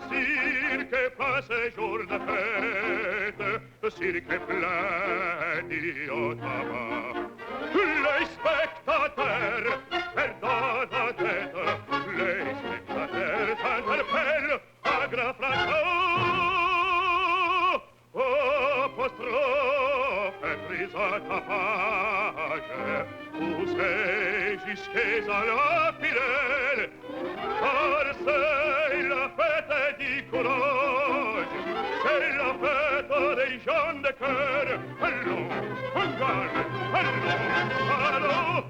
cirque passe jour de fête, le cirque est plein d'iotamas. Les spectateurs perdent la tête, les spectateurs s'interpellent à grand fracas. Apostrophe prise à tapage, poussée jusqu'à la pilelle, car c'est la fête du courage, c'est la fête des gens de cœur. Allons, on gagne, allons, allons,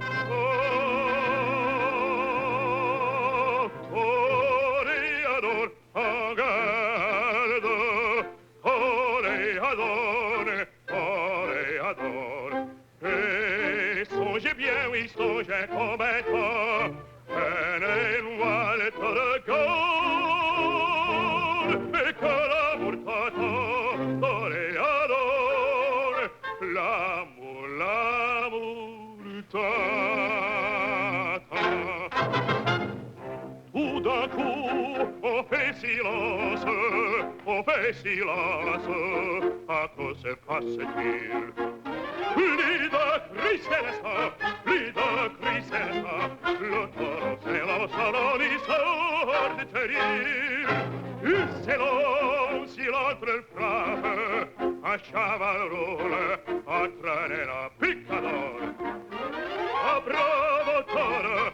toréador, en garde, toréador, toréador. Et songez bien, oui, songez combattant, prenez voile de gaule, et que l'amour t'attend, toréador, l'amour t'attend. Tout d'un coup, on fait silence, à quoi se passe-t-il? plus de tristesse, plus de tristesse. Le taureau s'élance dans l'histoire de terrible. C'est long si l'autre frappe, un cheval roule, entraîne la picador. A bravo taureau,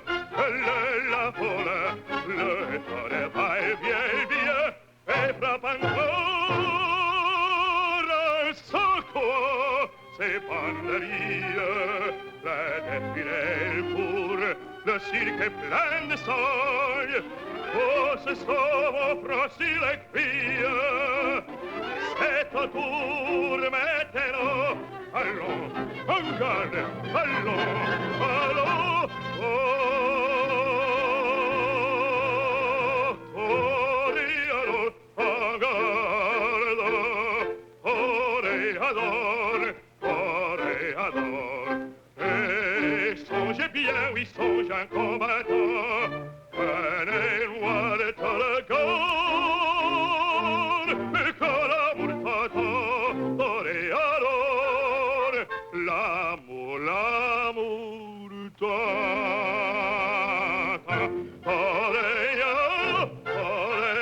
la folle, le taureau va et vient, et frappe encore. Ces banderilles, la défilée pour le cirque est plein de sang. Oh, ce sauve Francis les filles. C'est au tour maintenant. Allons, en garde, allons, allons. Bien, oui, songe un combattant, prenez loin de Talagon, mais quand l'amour t'attend, toréador, l'amour, l'amour t'attend, toréador, toréador,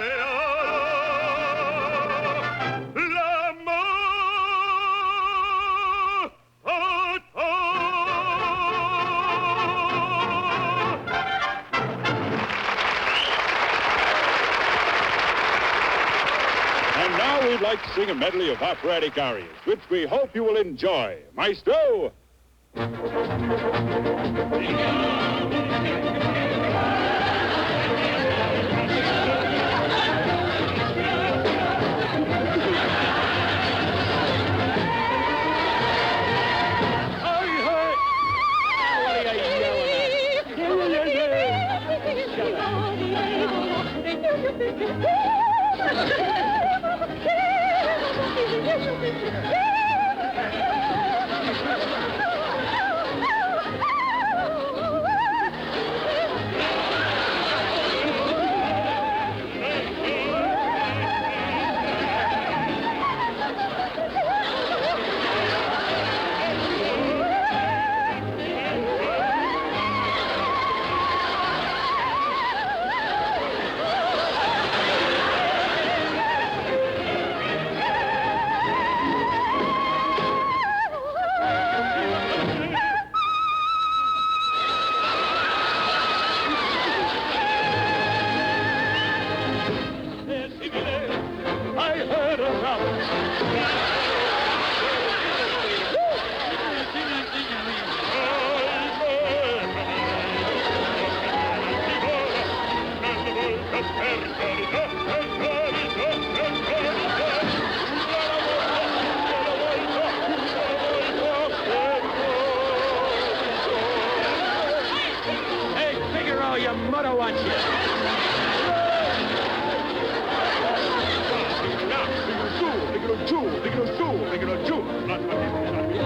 l'amour we'd like to sing a medley of operatic arias, which we hope you will enjoy. Maestro!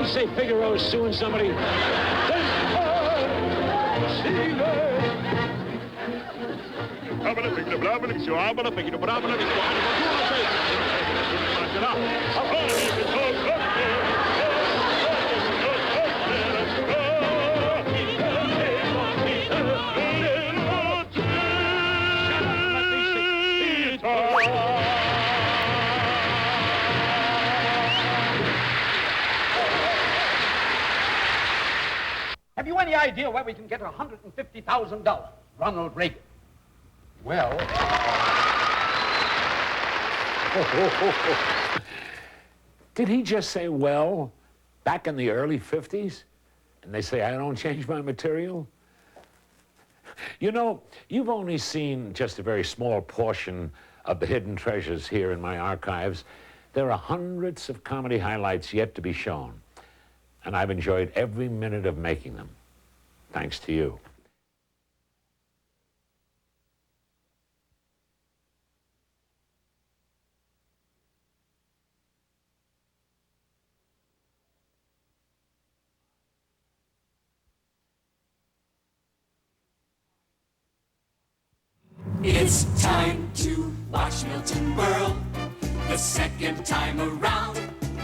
You say Figaro is suing somebody? Have you any idea where we can get $150,000? Ronald Reagan. Well... Did he just say, well, back in the early 50s? And they say, I don't change my material? You know, you've only seen just a very small portion of the hidden treasures here in my archives. There are hundreds of comedy highlights yet to be shown. And I've enjoyed every minute of making them, thanks to you. It's time to watch Milton Berle the second time around.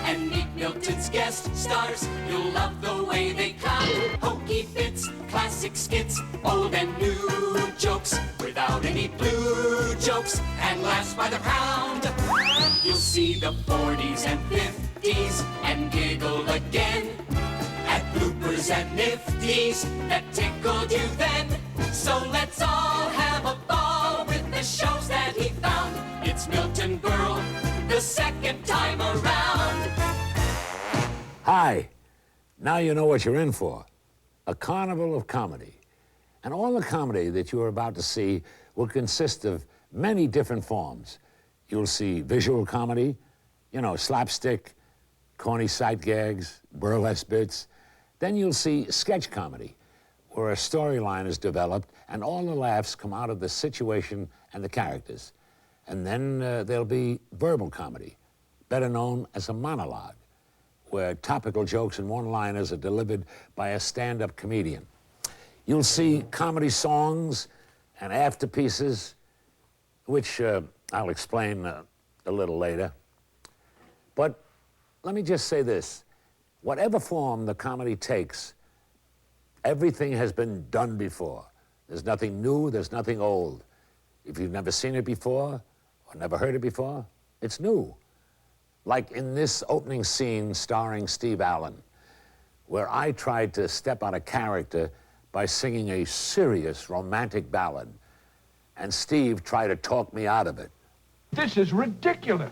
and meet Milton's guest stars. You'll love the way they clown. Hokey bits, classic skits, old and new jokes, without any blue jokes, and laughs by the pound. You'll see the 40s and 50s and giggle again at bloopers and nifties that tickled you then. So let's all have a ball with the shows that he found. It's Milton Berle, the second time around. Hi, now you know what you're in for. A carnival of comedy. And all the comedy that you are about to see will consist of many different forms. You'll see visual comedy, you know, slapstick, corny sight gags, burlesque bits. Then you'll see sketch comedy, where a storyline is developed and all the laughs come out of the situation and the characters. And then there'll be verbal comedy, better known as a monologue, where topical jokes and one-liners are delivered by a stand-up comedian. You'll see comedy songs and afterpieces, which I'll explain a little later. But let me just say this. Whatever form the comedy takes, everything has been done before. There's nothing new, there's nothing old. If you've never seen it before or never heard it before, it's new. Like in this opening scene starring Steve Allen, where I tried to step on a character by singing a serious romantic ballad, and Steve tried to talk me out of it. This is ridiculous.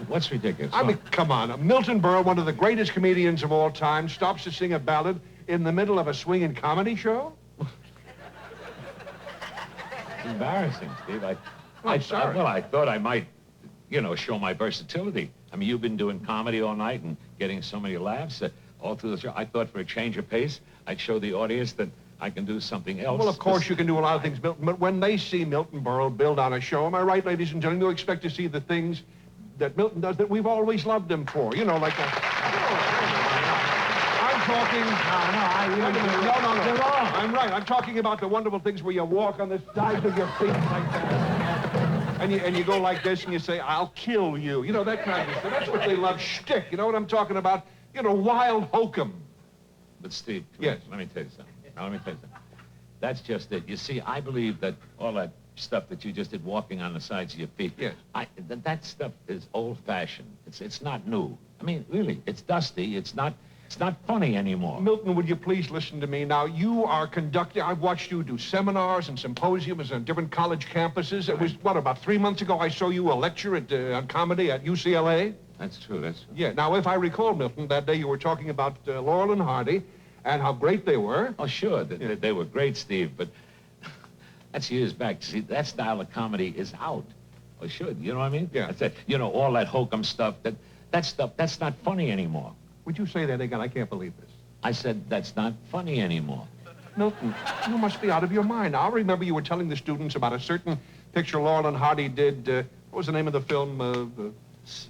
What's ridiculous? I mean, come on. Milton Berle, one of the greatest comedians of all time, stops to sing a ballad in the middle of a swinging comedy show? Embarrassing, Steve. I'm sorry. Well, I thought I might, you know, show my versatility. I mean, you've been doing comedy all night and getting so many laughs all through the show. I thought for a change of pace, I'd show the audience that I can do something else. Well, of course you can do a lot of things, Milton, but when they see Milton Berle build on a show, am I right, ladies and gentlemen, you expect to see the things that Milton does that we've always loved him for. You know, like that. I'm talking... No. You're wrong. I'm right. I'm talking about the wonderful things where you walk on the sides of your feet like that. And you go like this and you say, I'll kill you. You know, that kind of stuff. That's what they love, shtick. You know what I'm talking about? You know, wild hokum. But Steve, yes. Let me tell you something. Now, let me tell you something. That's just it. You see, I believe that all that stuff that you just did, walking on the sides of your feet, yes. That stuff is old-fashioned. It's not new. I mean, really, it's dusty. It's not funny anymore. Milton, would you please listen to me? Now, you are conducting... I've watched you do seminars and symposiums on different college campuses. It was, what, about 3 months ago I saw you a lecture on comedy at UCLA? That's true, that's true. Yeah, now, if I recall, Milton, that day you were talking about Laurel and Hardy and how great they were. Oh, sure, they were great, Steve, but that's years back. See, that style of comedy is out. Or should, you know what I mean? Yeah. That's it. You know, all that hokum stuff, that stuff, that's not funny anymore. Would you say that again? I can't believe this. I said that's not funny anymore. Milton, you must be out of your mind. I remember you were telling the students about a certain picture Laurel and Hardy did. What was the name of the film?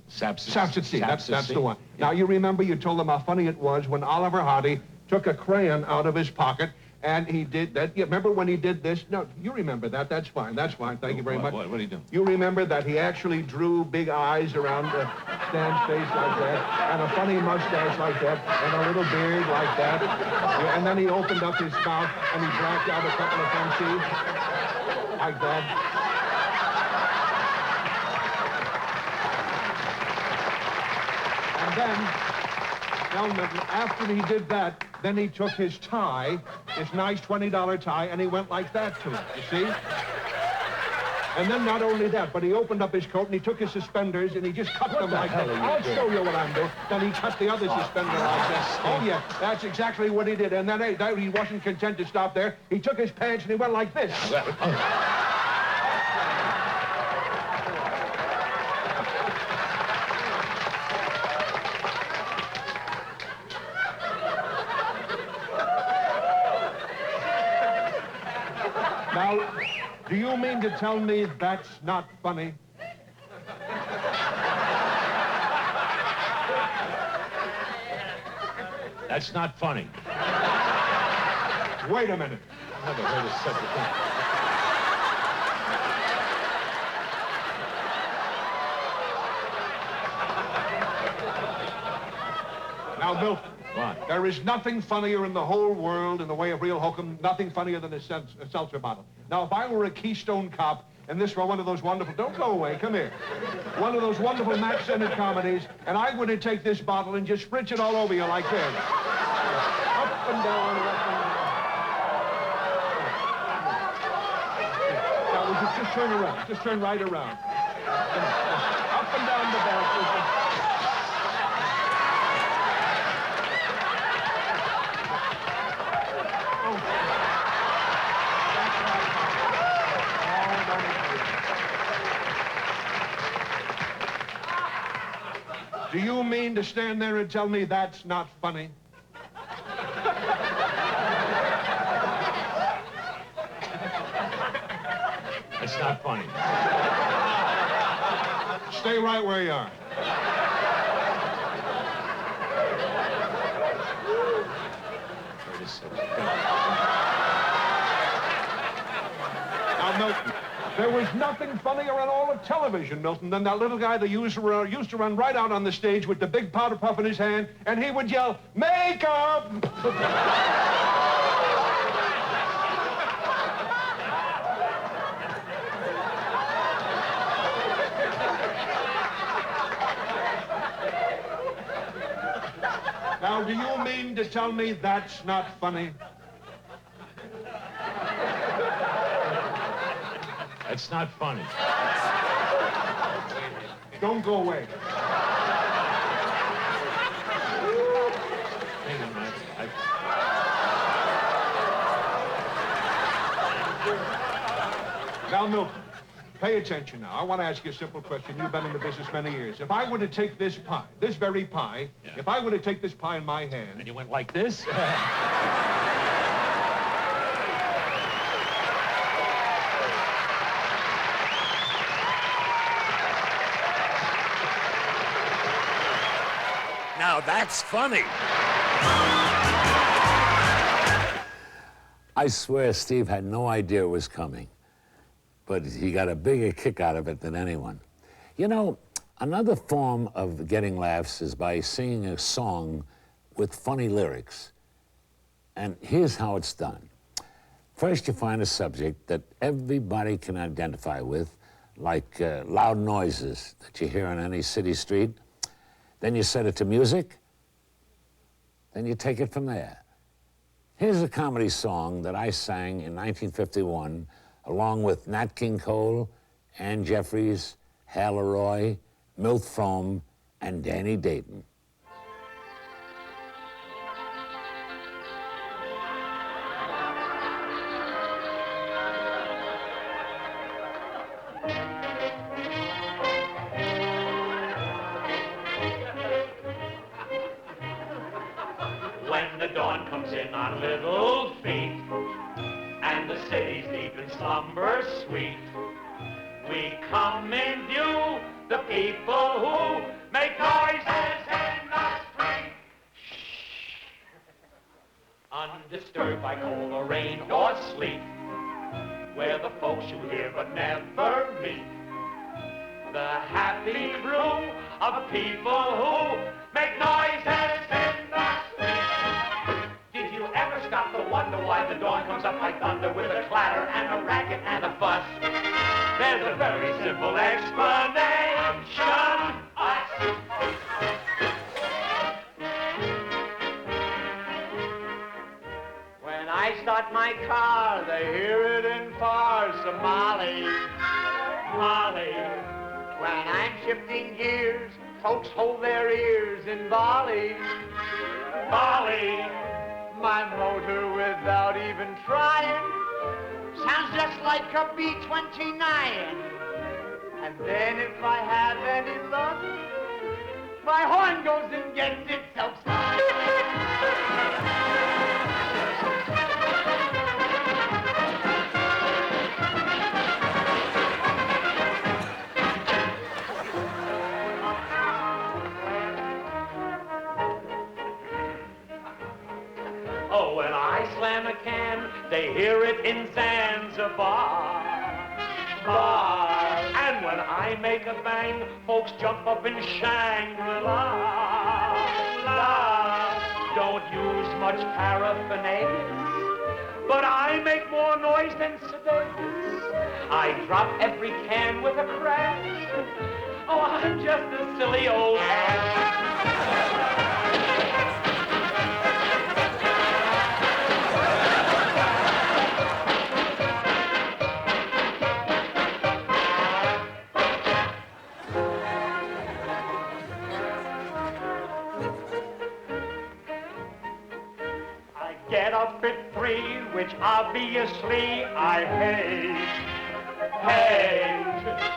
Slapstick. That's the one. Yeah. Now, you remember you told them how funny it was when Oliver Hardy took a crayon out of his pocket and he did that. Yeah, remember when he did this? No, you remember that. That's fine. That's fine. Thank you very much. What did he do? You remember that he actually drew big eyes around Stan's face like that, and a funny mustache like that, and a little beard like that. Yeah, and then he opened up his mouth and he blacked out a couple of front teeth like that. And then, after he did that, then he took his tie, his nice $20 tie, and he went like that to it, you see? And then not only that, but he opened up his coat and he took his suspenders and he just cut them like that. I'll show you what I'm doing. Then he cut the other suspender like that. Oh, yeah, that's exactly what he did. And then he wasn't content to stop there. He took his pants and he went like this. Now, do you mean to tell me that's not funny? That's not funny. Wait a minute. I've never heard of such a thing. Milton. What? There is nothing funnier in the whole world in the way of real hokum, nothing funnier than a seltzer bottle. Now, if I were a Keystone Cop, and this were one of those wonderful, don't go away, come here. One of those wonderful Max Sennett comedies, and I were to take this bottle and just spritz it all over you like this. Up and down, up and down. Now, just turn around. Just turn right around. Up and down the belt. Do you mean to stand there and tell me that's not funny? It's not funny. Stay right where you are. Now, Milton, there was nothing funnier on all of television, Milton, than that little guy that used to run right out on the stage with the big powder puff in his hand, and he would yell, "Makeup!" Now, do you mean to tell me that's not funny? It's not funny. Don't go away. Now, Milton, pay attention now. I want to ask you a simple question. You've been in the business many years. If I were to take this pie, this very pie, if I were to take this pie in my hand... And you went like this? Now that's funny. I swear Steve had no idea it was coming, but he got a bigger kick out of it than anyone. You know, another form of getting laughs is by singing a song with funny lyrics. And here's how it's done. First, you find a subject that everybody can identify with, like loud noises that you hear on any city street. Then you set it to music, then you take it from there. Here's a comedy song that I sang in 1951, along with Nat King Cole, Ann Jeffries, Hal Leroy, Milt Frome, and Danny Dayton. When the dawn comes in on little feet and the city's deep in slumber sweet, we come in view, the people who make noises in the street. Shh. Undisturbed by cold or rain or sleet, we're the folks you hear but never meet. The happy crew of people who make noises in the street. Did you ever stop to wonder why the dawn comes up like thunder with a clatter and a racket and a fuss? There's a very simple explanation. Us. When I start my car, they hear it in far Somali, Molly. When I'm shifting gears, folks hold their ears in Bali, Bali. My motor, without even trying, sounds just like a B-29. And then if I have any luck, my horn goes and gets itself stuck. Oh, when I slam a can, they hear it in Zanzibar, bar. And when I make a bang, folks jump up in Shangri-La, la. don't use much paraphernalia, but I make more noise than Sedaris. I drop every can with a crash. Oh, I'm just a silly old ass. Get up at 3, which obviously I hate.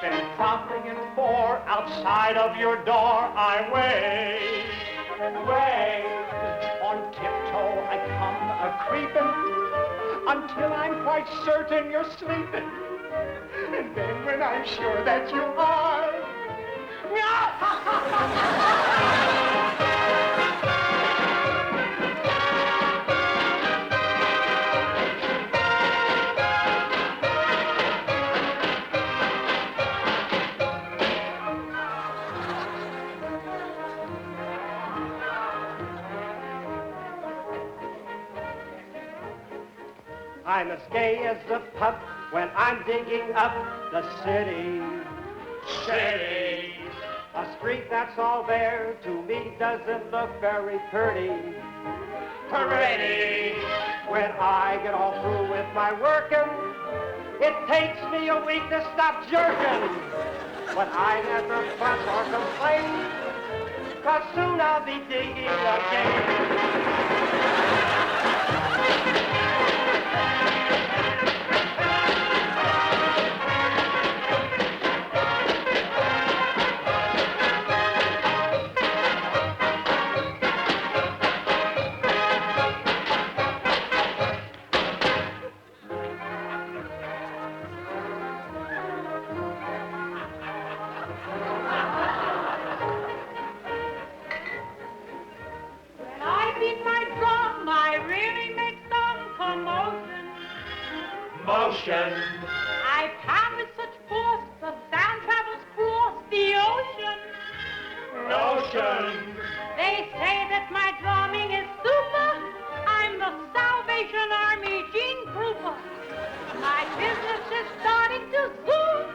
Then promptly in 4, outside of your door, I wait. On tiptoe I come a-creeping until I'm quite certain you're sleeping. And then when I'm sure that you are, I'm as gay as a pup when I'm digging up the city. A street that's all there to me doesn't look very pretty. When I get all through with my working, it takes me a week to stop jerking. But I never fuss or complain, 'cause soon I'll be digging again. I pound with such force, the sound travels across the ocean. They say that my drumming is super. I'm the Salvation Army Gene Krupa. My business is starting to zoom.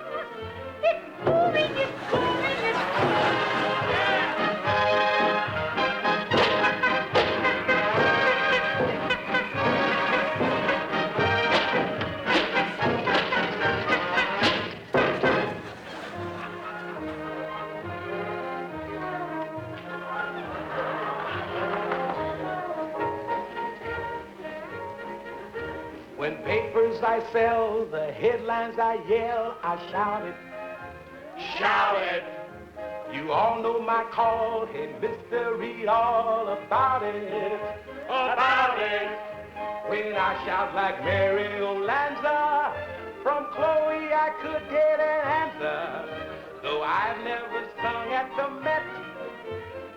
It's booming, it's booming, it's booming. When papers I sell, the headlines I yell, I shout it. Shout it. You all know my call. Hey, mister, read all about it. About it. When I shout like Mary Olanza, from Chloe I could get an answer. Though I've never sung at the Met,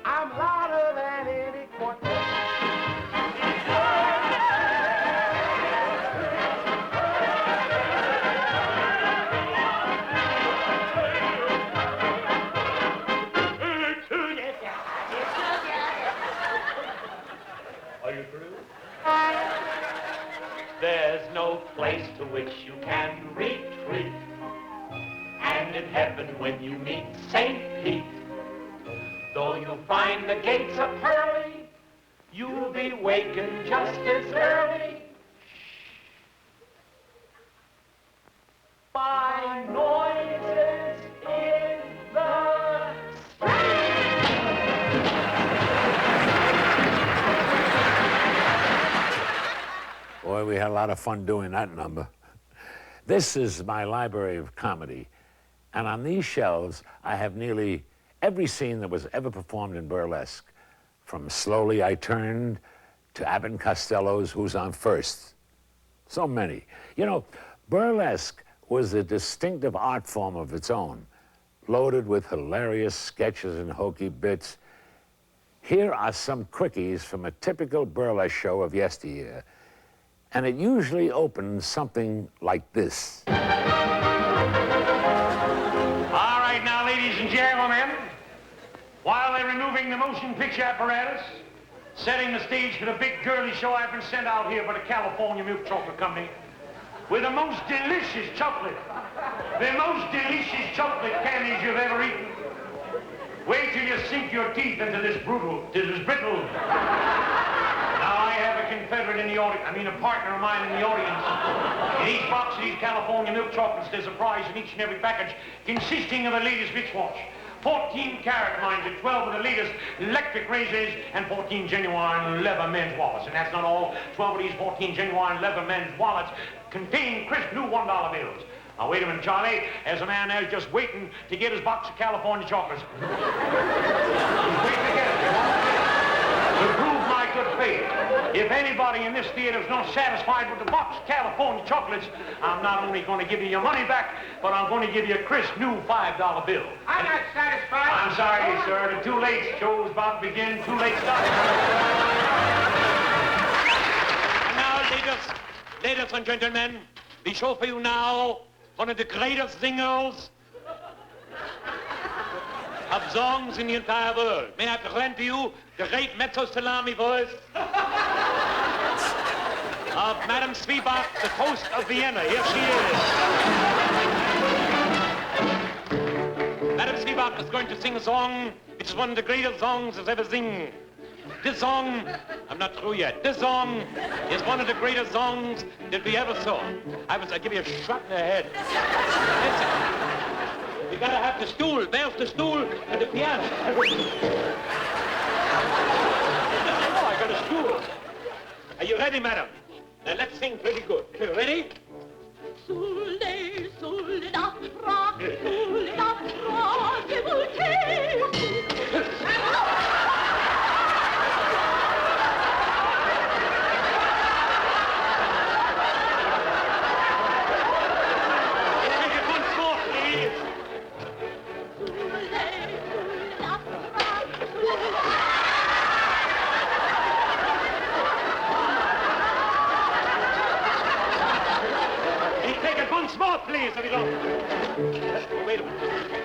I'm louder than any quartet. There's no place to which you can retreat. And in heaven when you meet St. Pete, though you find the gates are pearly, you'll be wakened just as early by noises in the Boy, we had a lot of fun doing that number. This is my library of comedy, and on these shelves, I have nearly every scene that was ever performed in burlesque, from Slowly I Turned to Abbott and Costello's Who's on First. So many. You know, burlesque was a distinctive art form of its own, loaded with hilarious sketches and hokey bits. Here are some quickies from a typical burlesque show of yesteryear, and it usually opens something like this. All right, now, ladies and gentlemen, while they're removing the motion picture apparatus, setting the stage for the big girly show I've been sent out here by the California Milk Chocolate Company with the most delicious chocolate. The most delicious chocolate candies you've ever eaten. Wait till you sink your teeth into this brittle. Now, I have a confederate in the audience, a partner of mine in the audience. In each box of these California milk chocolates, there's a prize in each and every package consisting of a latest wristwatch. 14 karat, mind you, 12 of the latest electric razors, and 14 genuine leather men's wallets. And that's not all. 12 of these 14 genuine leather men's wallets contain crisp new $1 bills. Now, wait a minute, Charlie. There's a man there just waiting to get his box of California chocolates. He's waiting to get it. To prove my good faith, if anybody in this theater is not satisfied with the box of California chocolates, I'm not only going to give you your money back, but I'm going to give you a crisp new $5 bill. I'm not satisfied. I'm sorry, sir. The too late show's about to begin. Too late start. And now, ladies and gentlemen, we show for you now one of the greatest singers of songs in the entire world. May I present to you the great mezzo-salami voice of Madame Spivak, the toast of Vienna. Here she is. Madame Spivak is going to sing a song which is one of the greatest songs that's ever sung. This song, I'm not through yet. This song is one of the greatest songs that we ever saw. I'll give you a shot in the head. Listen, you gotta have the stool. There's the stool and the piano. Oh, I got a stool. Are you ready, madam? Now let's sing pretty good. You ready? More, please, if you don't. Wait a minute.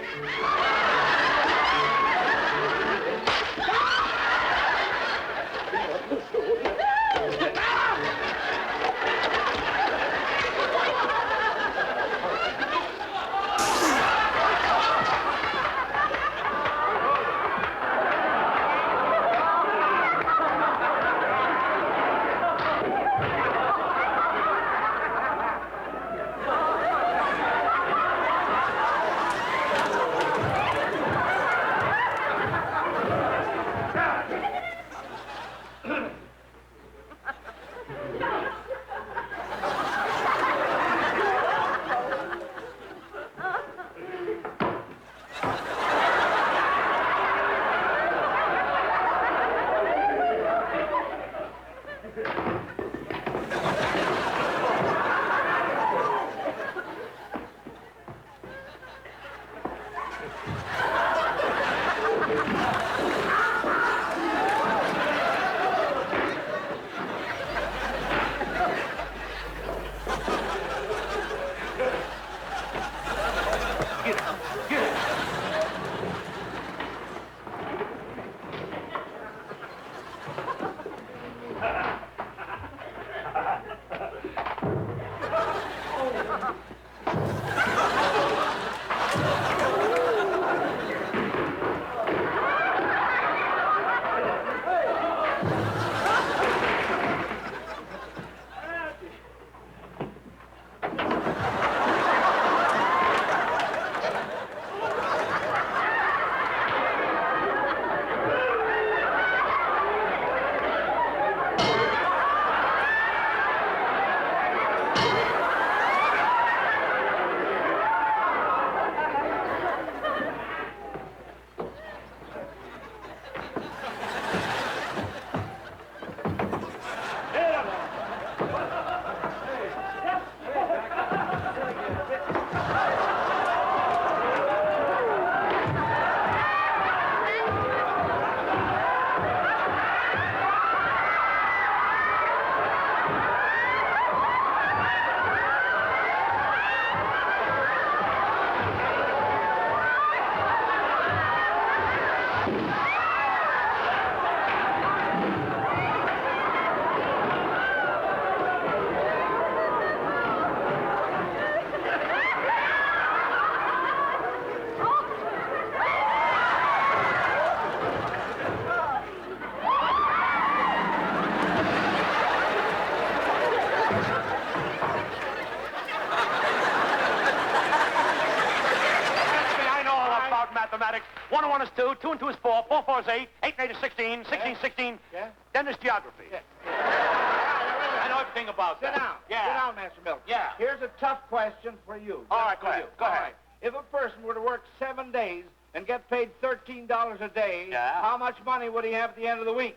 1 and 1 is 2, 2 and 2 is 4, 4 and 4 is 8, 8 and 8 is 16, 16, 16. Yeah? Then there's geography. I know everything about that. Sit down. Yeah. Sit down, Master Milton. Yeah. Here's a tough question for you. All right, Just go for ahead. you. Go All ahead. right. If a person were to work 7 days and get paid $13 a day, Yeah. how much money would he have at the end of the week?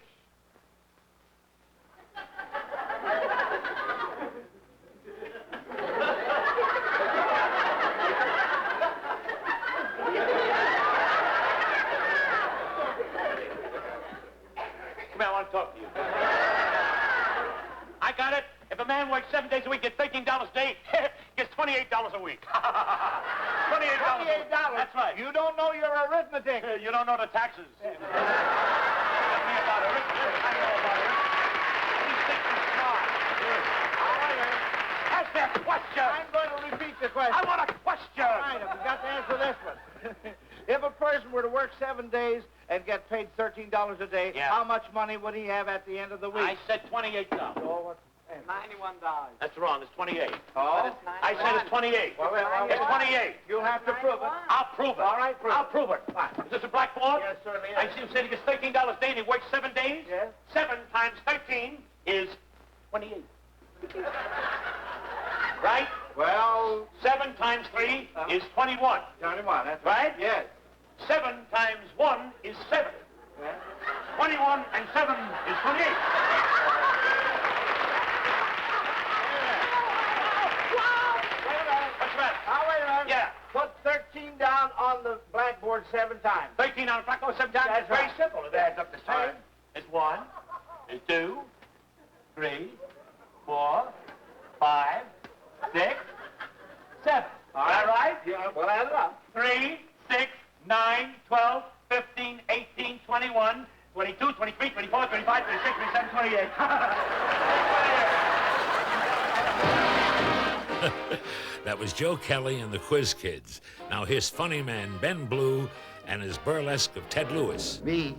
Come here, I want to talk to you. I got it. If a man works 7 days a week, gets $13 a day, gets $28 a week. $28. That's right. You don't know your arithmetic. You don't know the taxes. Tell me about arithmetic. I know about arithmetic. These things are smart. Ask that question. I'm going to repeat the question. I want a question. All right, I've got to answer this one. If a person were to work 7 days and get paid $13 a day, Yeah. how much money would he have at the end of the week? I said $28. Oh, what's $91. That's wrong. It's 28. Oh? I said it's 28. Well, It's 28. You'll have to prove it. I'll prove it. All right, prove I'll it. prove it. Is this a blackboard? Yes, certainly is. I see him saying he gets $13 a day and he works 7 days. Yes. 7 times 13 is 28. Right? Well, 7 times 3 is 21. 21, that's Right? Yes. 7 times 1 is 7. Yeah. 21 and 7 is 28. What's that? Now, wait a minute. Yeah. Put 13 down on the blackboard 7 times. 13 on a blackboard, 7 times. That's It's very right. simple. It adds up the All same. right. It's 1, it's 2, 3, 4, 5, 6, 7. All Is that right? Yeah, well, add it up. 3, 6, 9, 12, 15, 18, 21, 22, 23, 24, 25, 26, 27, 28. That was Joe Kelly and the Quiz Kids. Now here's funny man Ben Blue and his burlesque of Ted Lewis. Me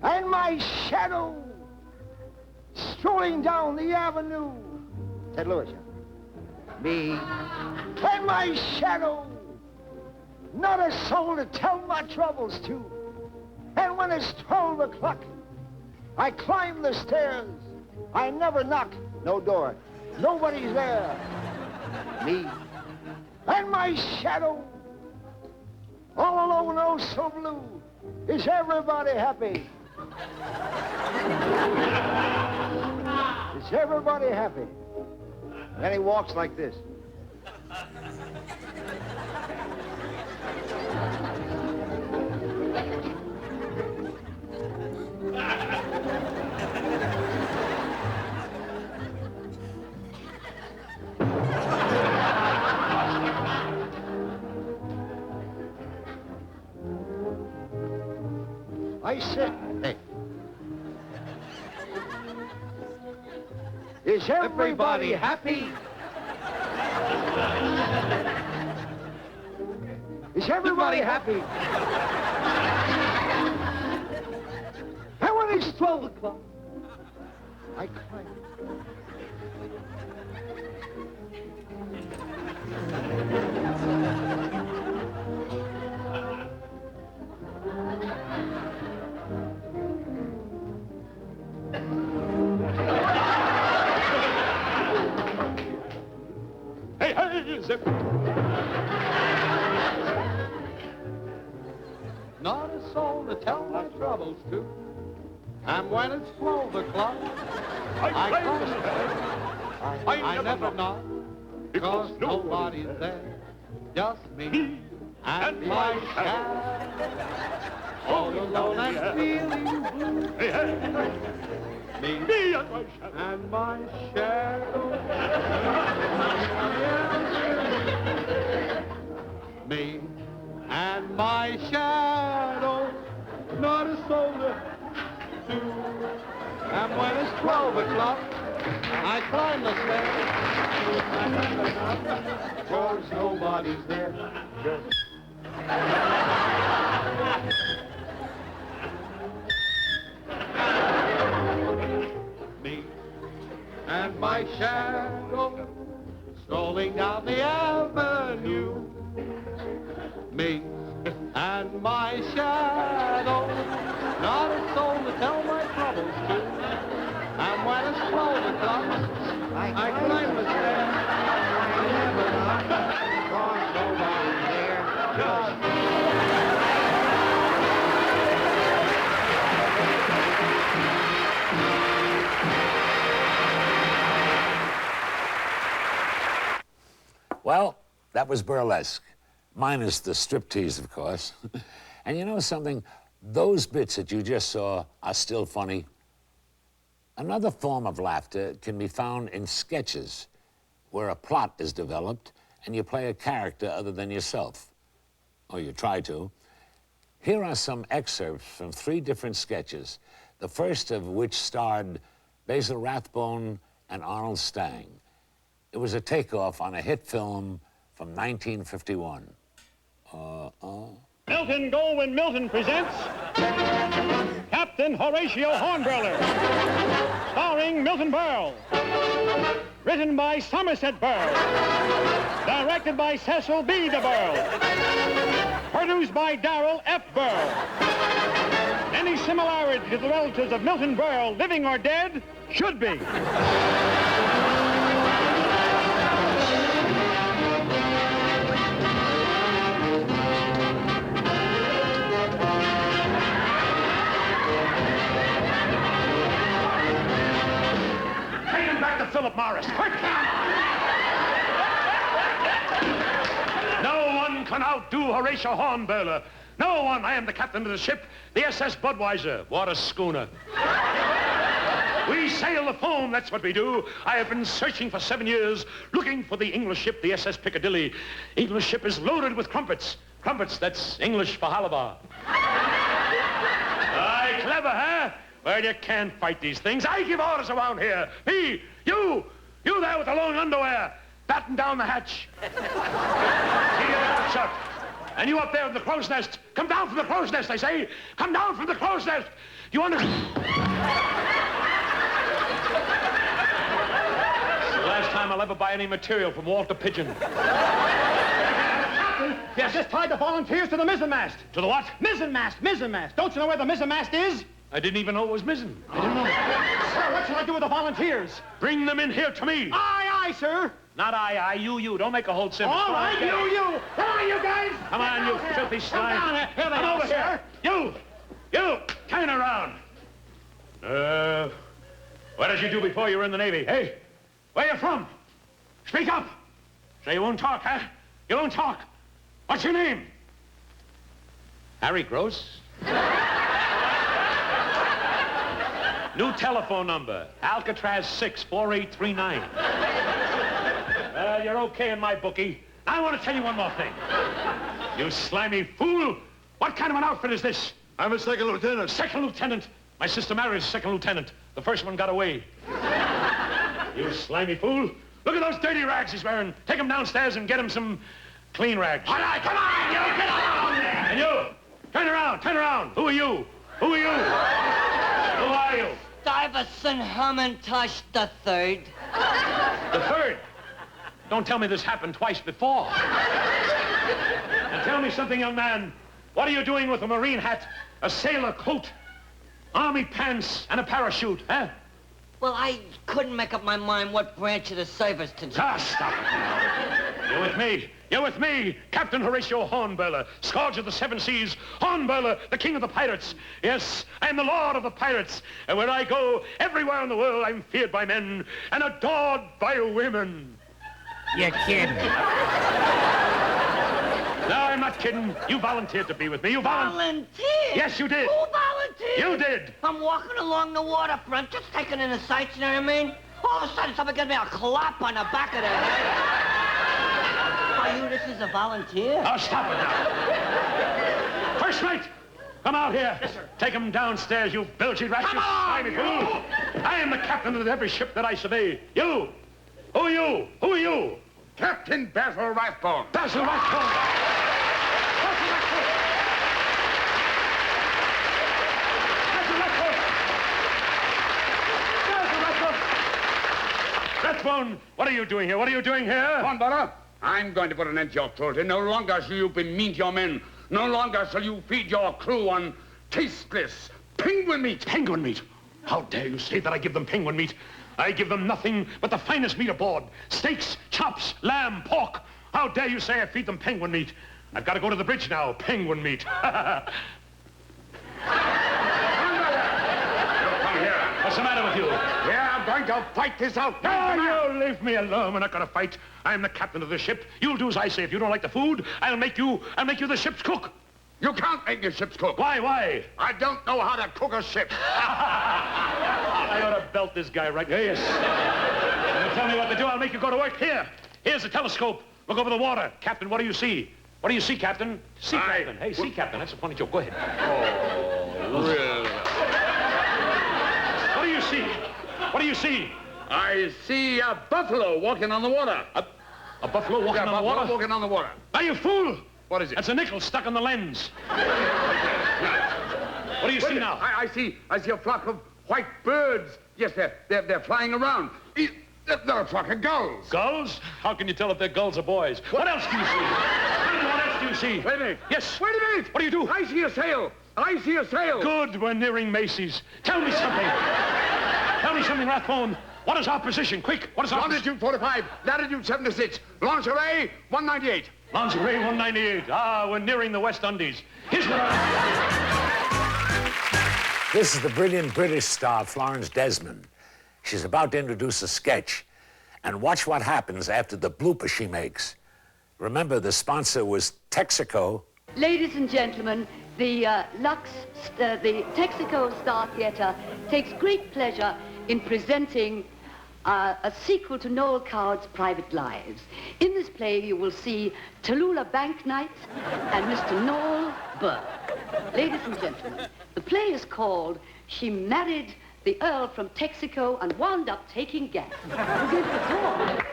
and my shadow strolling down the avenue. Ted Lewis, yeah. Me and my shadow, not a soul to tell my troubles to. And when it's 12 o'clock, I climb the stairs. I never knock, no door. Nobody's there. Me and my shadow, all alone, oh so blue. Is everybody happy? Is everybody happy? And then he walks like this. I said, hey. Is everybody happy? Is everybody happy? And when it's 12 o'clock, I climb. Hey, hey, zip. Not a soul to tell my troubles to. And when it's 12 o'clock, I never knock, because nobody's there. Just me and my shadow, all alone and feeling blue. Hey, hey. Me and my shadow. Me and my shadow, not a soul to do. And when it's 12 o'clock, I climb the stairs. Cause nobody's there. Me and my shadow, strolling down the avenue. Me and my shadow, not a soul to tell my troubles to. And when it's 12 o'clock, I climb the stairs. I never cross over there. Well, that was burlesque, minus the striptease, of course. And you know something? Those bits that you just saw are still funny. Another form of laughter can be found in sketches, where a plot is developed and you play a character other than yourself, or you try to. Here are some excerpts from 3 different sketches, the first of which starred Basil Rathbone and Arnold Stang. It was a takeoff on a hit film from 1951. Milton Goldwyn Milton presents Captain Horatio Hornbrook, starring Milton Berle. Written by Somerset Berle. Directed by Cecil B. DeBurle. Produced by Darrell F. Berle. Any similarity to the relatives of Milton Berle, living or dead, should be. Philip Morris. Quick! No one can outdo Horatio Hornbrook. No one. I am the captain of the ship, the SS Budweiser. What a schooner. We sail the foam, that's what we do. I have been searching for 7 years, looking for the English ship, the SS Piccadilly. English ship is loaded with crumpets. Crumpets, that's English for halibut. Aye, clever, huh? Well, you can't fight these things. I give orders around here. Me, you there with the long underwear, batten down the hatch. Keep your mouth shut. And you up there in the crow's nest, come down from the crow's nest, I say. Come down from the crow's nest. You understand? It's the last time I'll ever buy any material from Walter Pigeon. Yes, just tied the volunteers to the mizzenmast. To the what? Mizzenmast. Don't you know where the mizzenmast is? I didn't even know it was mizzen. I didn't know. Sir, what shall I do with the volunteers? Bring them in here to me. Aye, sir. Not I, you. Don't make a whole sentence. All right, you. Come on, you guys. Come on, you filthy slime. Come down here. Come over here. You, turn around. What did you do before you were in the Navy, hey? Where you from? Speak up. So you won't talk, huh? You won't talk. What's your name? Harry Gross? New telephone number, Alcatraz 64839. You're okay in my bookie. I want to tell you one more thing. You slimy fool! What kind of an outfit is this? I'm a second lieutenant. Second lieutenant? My sister Mary's second lieutenant. The first one got away. You slimy fool! Look at those dirty rags he's wearing. Take him downstairs and get him some clean rags. All right, come on, you get along there! And you, turn around. Who are you? Who are you? Stuyvesant Hermitage the Third. The third? Don't tell me this happened twice before. And tell me something, young man. What are you doing with a marine hat, a sailor coat, army pants, and a parachute, huh? Well, I couldn't make up my mind what branch of the service to join. Ah, stop it now. You're with me, Captain Horatio Hornbrook, Scourge of the Seven Seas, Hornbrook, the king of the pirates. Yes, I am the lord of the pirates. And where I go, everywhere in the world, I'm feared by men and adored by women. You're kidding. No, I'm not kidding. You volunteered to be with me. You volunteered? Yes, you did. Who volunteered? You did. I'm walking along the waterfront, just taking in the sights, you know what I mean? All of a sudden, someone gives me a clap on the back of the head. This is a volunteer? Oh, stop it now. First mate, come out here. Yes, sir. Take him downstairs, you bilgy rat, you slimy fool. I am the captain of every ship that I survey. You. Who are you? Who are you? Captain Basil Rathbone. Basil Rathbone. Rathbone, what are you doing here? Hornbrook, I'm going to put an end to your cruelty. No longer shall you be mean to your men. No longer shall you feed your crew on tasteless penguin meat. Penguin meat? How dare you say that I give them penguin meat? I give them nothing but the finest meat aboard. Steaks, chops, lamb, pork. How dare you say I feed them penguin meat? I've got to go to the bridge now. Penguin meat. What's the matter with you? Yeah, I'm going to fight this out. No, you leave me alone. We're not going to fight. I'm the captain of the ship. You'll do as I say. If you don't like the food, I'll make you the ship's cook. You can't make a ship's cook. Why? I don't know how to cook a ship. I ought to belt this guy right here. Yes. You tell me what to do, I'll make you go to work. Here's the telescope. Look over the water. Captain, what do you see? What do you see, Captain? See, Captain. Hey, see, Captain. That's a funny joke. Go ahead. Oh, really? What do you see? What do you see? I see a buffalo walking on the water. A buffalo walking on the water? Walking on the water. Are you fool? What is it? That's a nickel stuck on the lens. What do you see now? I see a flock of white birds. Yes, they're flying around. They're a flock of gulls. Gulls? How can you tell if they're gulls or boys? What else do you see? What else do you see? Wait a minute. Yes. Wait a minute. What do you do? I see a sail. I see a sail. Good. We're nearing Macy's. Tell me something. Tell me something, Rathbone. What is our position? Quick. What is our Longitude 45, latitude 76, lingerie 198. Lingerie 198. Ah, we're nearing the West Indies. Here's what This is the brilliant British star, Florence Desmond. She's about to introduce a sketch. And watch what happens after the blooper she makes. Remember, the sponsor was Texaco. Ladies and gentlemen, the Texaco Star Theater takes great pleasure in presenting a sequel to Noel Coward's Private Lives. In this play, you will see Tallulah Banknight and Mr. Noel Berle. Ladies and gentlemen, the play is called She Married the Earl from Texaco and Wound Up Taking Gas. We'll give the door.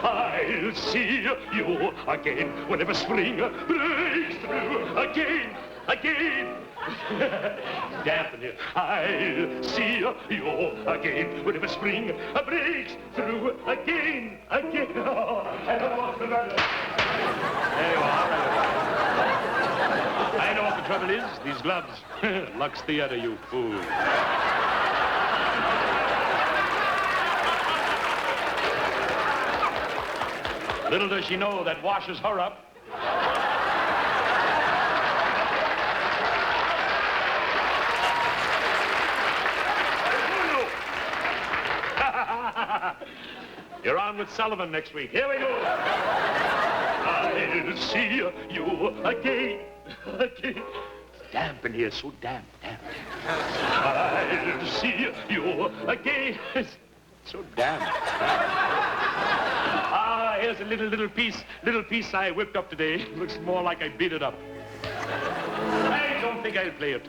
I'll see you again whenever spring breaks through again. Dampen you. I'll see you again whenever spring breaks through again. Oh, I don't want to run. There you are. I know what the trouble is. These gloves. Lux Theater, you fool. Little does she know that washes her up. You're on with Sullivan next week. Here we go. I'll see you again. Damp in here, so damp. I'll see you again. So damp. Ah, here's a little piece I whipped up today. Looks more like I beat it up. I don't think I'll play it.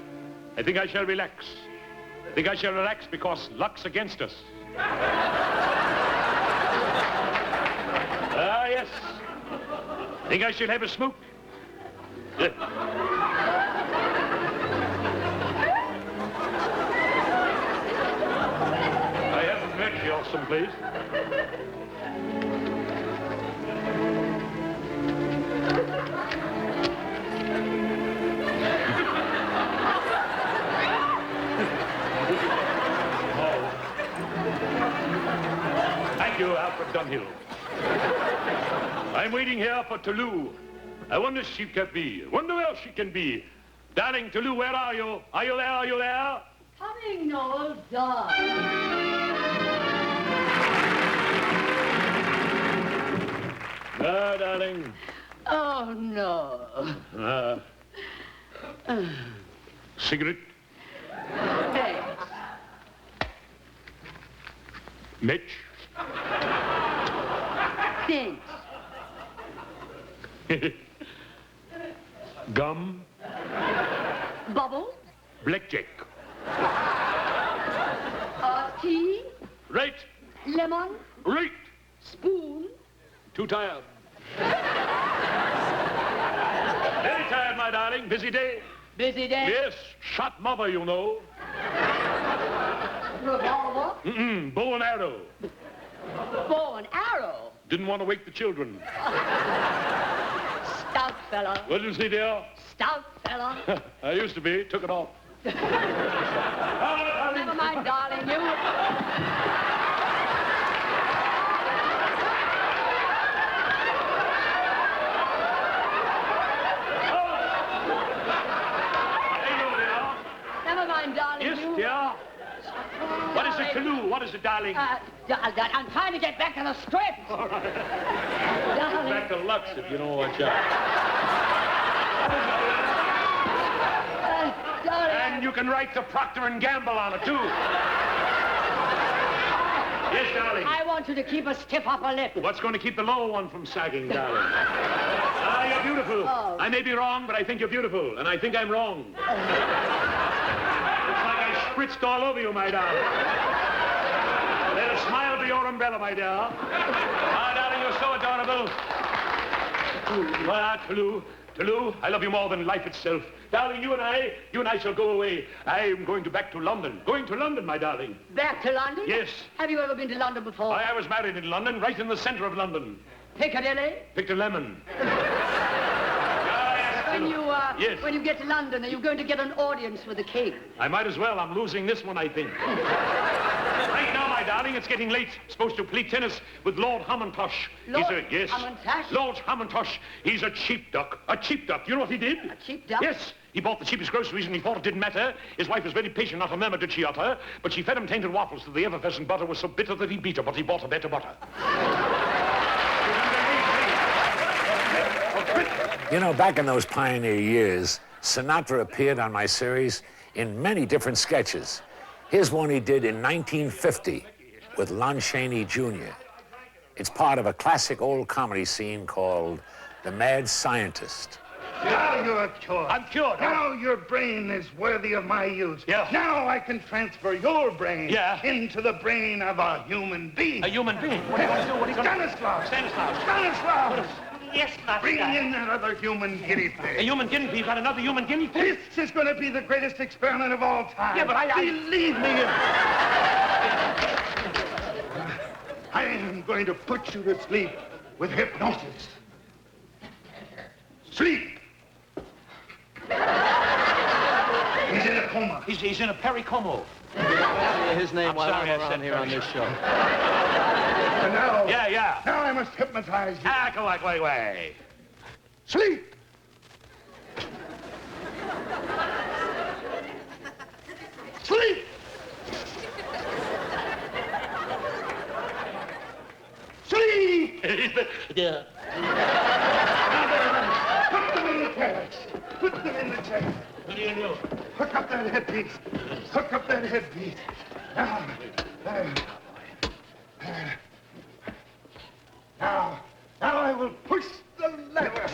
I think I shall relax. I think I shall relax because luck's against us. Ah, yes. I think I should have a smoke. I haven't met you someplace. Thank you, Alfred Dunhill. I'm waiting here for Tallulah. I wonder if she can be. Wonder where she can be. Darling Tallulah, where are you? Are you there? Are you there? Coming, Noel, darling. Ah, darling. Oh, no. Cigarette? Thanks. Mitch? Thanks. Gum? Bubble? Blackjack? Tea? Right. Lemon? Right. Spoon? Too tired. Very tired, my darling. Busy day? Busy day? Yes. Shot mother, you know. Revolver? Bow and arrow. Bow and arrow. Didn't want to wake the children. Stout fella. What did you say, dear? Stout fella. I used to be. Took it off. Never mind, darling. You... Never mind, darling. Yes, you... dear. What is it, Canoe? What is it, darling? I'm trying to get back to the script. All right. Darling. Back to Lux, if you know what's up. Darling. And you can write the Procter & Gamble on it, too. Yes, darling. I want you to keep a stiff upper lip. What's going to keep the lower one from sagging, darling? Ah, you're beautiful. Oh. I may be wrong, but I think you're beautiful. And I think I'm wrong. Looks like I spritzed all over you, my darling. Let a smile be your umbrella, my dear. Ah, darling, you're so adorable. Ah, Toulouse, I love you more than life itself. Darling, you and I shall go away. I'm going back to London. Going to London, my darling. Back to London? Yes. Have you ever been to London before? I was married in London, right in the center of London. Piccadilly? Picked a lemon. Yes. When you get to London, are you going to get an audience with the king? I might as well. I'm losing this one, I think. Right now, my darling, it's getting late. Supposed to play tennis with Lord Hamantosh. Hamantosh? Lord Hamantosh. He's a cheap duck. A cheap duck. You know what he did? A cheap duck? Yes. He bought the cheapest groceries and he thought it didn't matter. His wife was very patient, not a murmur did she utter. But she fed him tainted waffles till the effervescent butter was so bitter that he beat her, but he bought a better butter. You know, back in those pioneer years, Sinatra appeared on my series in many different sketches. Here's one he did in 1950 with Lon Chaney Jr. It's part of a classic old comedy scene called The Mad Scientist. Now you're cured. I'm cured. Now your brain is worthy of my use. Yeah. Now I can transfer your brain into the brain of a human being. A human being? What are you going to do? What are you going to do? Stanislaus! Yes, Master. Bring in that other human guinea pig. A human guinea pig? You've got another human guinea pig? This is going to be the greatest experiment of all time. Yeah, but Believe me. I am going to put you to sleep with hypnosis. Sleep. He's in a coma. He's in a pericomo. His name I'm while sorry I'm I around said here on this show. And now... Yeah. Now I must hypnotize you. Go away. Sleep. Sleep. Sleep. Yeah. Put them in the chairs. Put them in the chairs. What do you do? Hook up that headpiece. Hook up that headpiece. Now, now I will push the lever.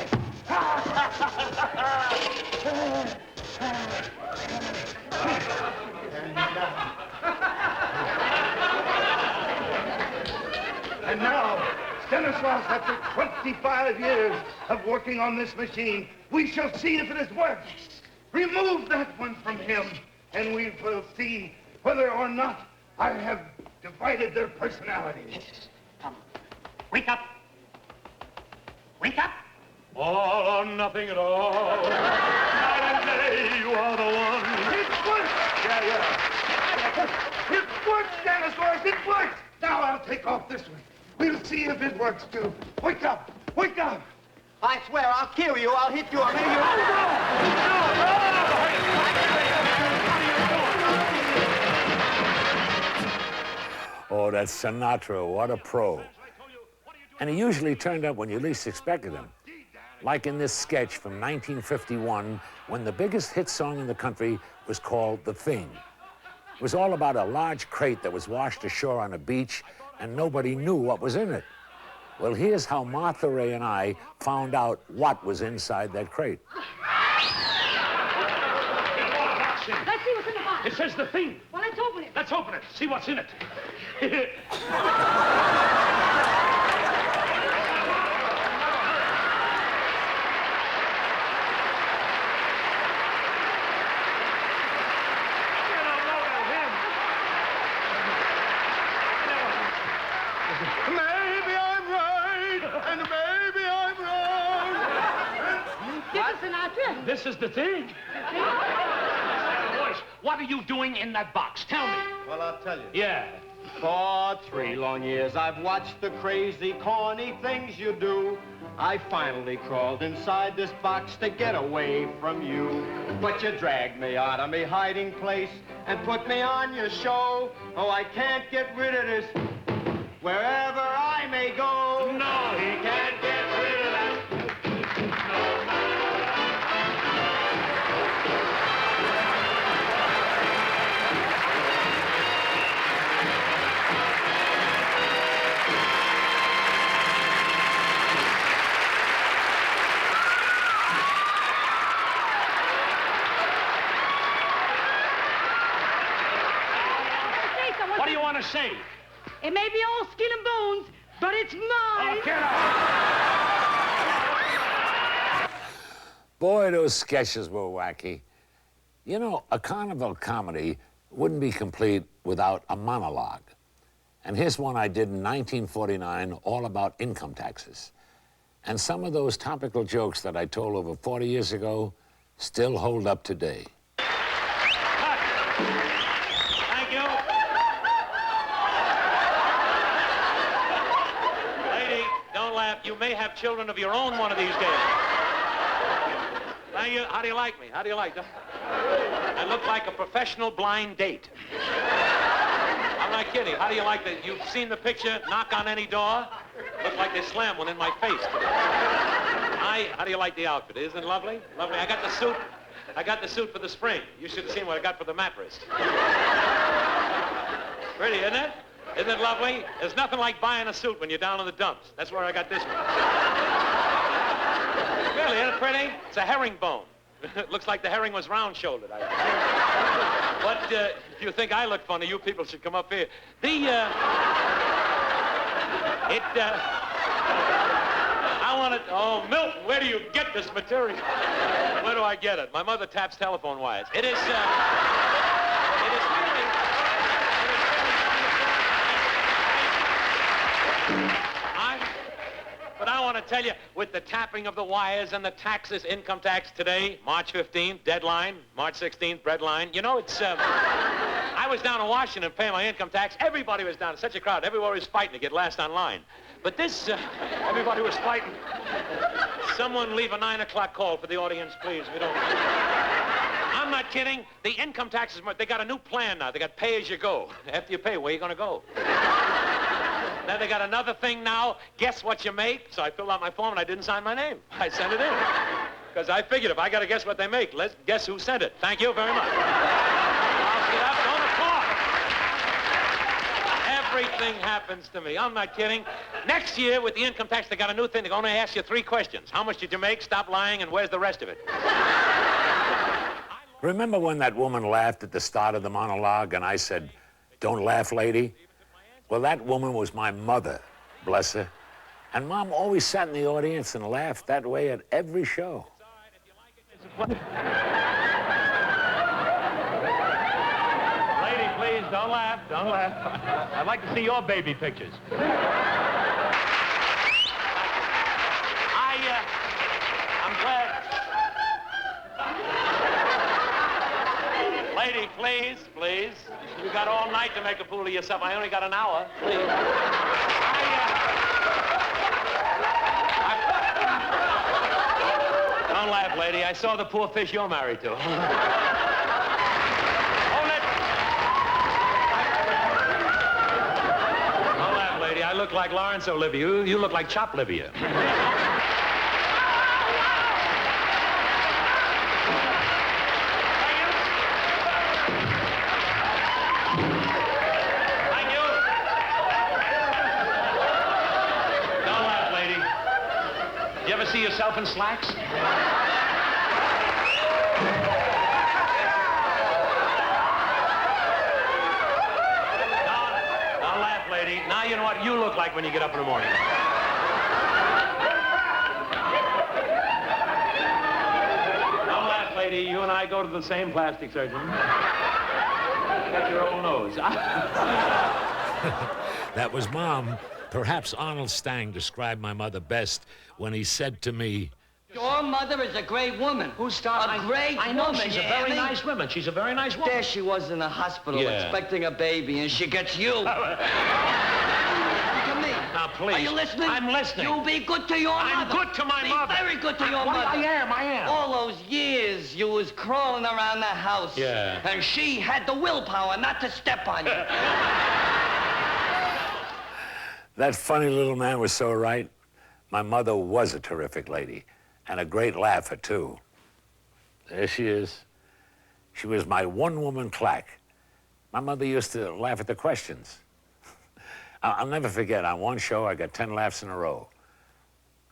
And now, Stanislaus, after 25 years of working on this machine, we shall see if it has worked. Remove that one from him, and we will see whether or not I have divided their personalities. Come. Wake up. Wake up. All or nothing at all. Night and day, you are the one. It works! It works, Stanislaus, it works! Now I'll take off this one. We'll see if it works, too. Wake up! Wake up! I swear I'll kill you. I'll hit you. I'll make you... Oh, that's Sinatra, what a pro. And he usually turned up when you least expected him. Like in this sketch from 1951, when the biggest hit song in the country was called The Thing. It was all about a large crate that was washed ashore on a beach, and nobody knew what was in it. Well, here's how Martha Raye and I found out what was inside that crate. Let's see what's in the box. It says The Thing. Well, let's open it. Let's open it. See what's in it. Maybe I'm right, and maybe I'm wrong. This is Sinatra. This is the thing. Boys, what are you doing in that box? Tell me. Well, I'll tell you. Yeah. For 3 long years, I've watched the crazy, corny things you do. I finally crawled inside this box to get away from you. But you dragged me out of my hiding place and put me on your show. Oh, I can't get rid of this wherever I may go. No, he can't get rid of that. What do you want to say? It may be all skin and bones, but it's mine. Oh, get out! Boy, those sketches were wacky. You know, a carnival comedy wouldn't be complete without a monologue. And here's one I did in 1949, all about income taxes. And some of those topical jokes that I told over 40 years ago still hold up today. Thank you. Lady, don't laugh. You may have children of your own one of these days. Thank you. How do you like me? How do you like that? I look like a professional blind date. I'm not kidding. How do you like that? You've seen the picture, knock on any door? Look like they slammed one in my face. How do you like the outfit? Isn't it lovely? Lovely. I got the suit. I got the suit for the spring. You should have seen what I got for the mattress. Pretty, isn't it? Isn't it lovely? There's nothing like buying a suit when you're down in the dumps. That's where I got this one. Really, isn't it pretty? It's a herringbone. It looks like the herring was round-shouldered. But if you think I look funny, you people should come up here. I want to... Oh, Milton, where do you get this material? Where do I get it? My mother taps telephone wires. It is really... But I want to tell you, with the tapping of the wires and the taxes, income tax today, March 15th, deadline, March 16th, breadline. You know, it's... I was down in Washington paying my income tax. Everybody was down. Such a crowd. Everybody was fighting to get last online. But this, everybody was fighting. Someone leave a 9 o'clock call for the audience, please. We don't... I'm not kidding. The income taxes, they got a new plan now. They got pay as you go. After you pay, where you going to go? Now they got another thing now, guess what you make? So I filled out my form and I didn't sign my name. I sent it in. Because I figured if I got to guess what they make, let's guess who sent it. Thank you very much. I'll get up, don't applaud. Everything happens to me. I'm not kidding. Next year with the income tax, they got a new thing. They're going to ask you 3 questions. How much did you make? Stop lying, and where's the rest of it? Remember when that woman laughed at the start of the monologue and I said, "Don't laugh, lady"? Well, that woman was my mother, bless her. And Mom always sat in the audience and laughed that way at every show. Lady, please, don't laugh. Don't laugh. I'd like to see your baby pictures. I'm glad. Lady, please, please. You got all night to make a fool of yourself. I only got an hour. Please. Don't laugh, lady. I saw the poor fish you're married to. Hold it. Don't laugh, lady. I look like Laurence Olivier. You look like Chop Livia. See yourself in slacks? Don't laugh, lady. Now you know what you look like when you get up in the morning. Don't laugh, lady. You and I go to the same plastic surgeon. Got your old nose. That was Mom. Perhaps Arnold Stang described my mother best when he said to me, Your mother is a great woman. Who's starting? A great I know, woman. she's a very nice woman. She's a very nice woman. There she was in the hospital expecting a baby, and she gets you. Look at me. Now, please. Are you listening? I'm listening. You be good to your mother. I'm good to my mother. Be very good to your mother. I am. All those years you was crawling around the house. Yeah. And she had the willpower not to step on you. that funny little man was so right. My mother was a terrific lady and a great laugher, too. There she is. She was my one-woman claque. My mother used to laugh at the questions. I'll never forget, on one show, I got 10 laughs in a row.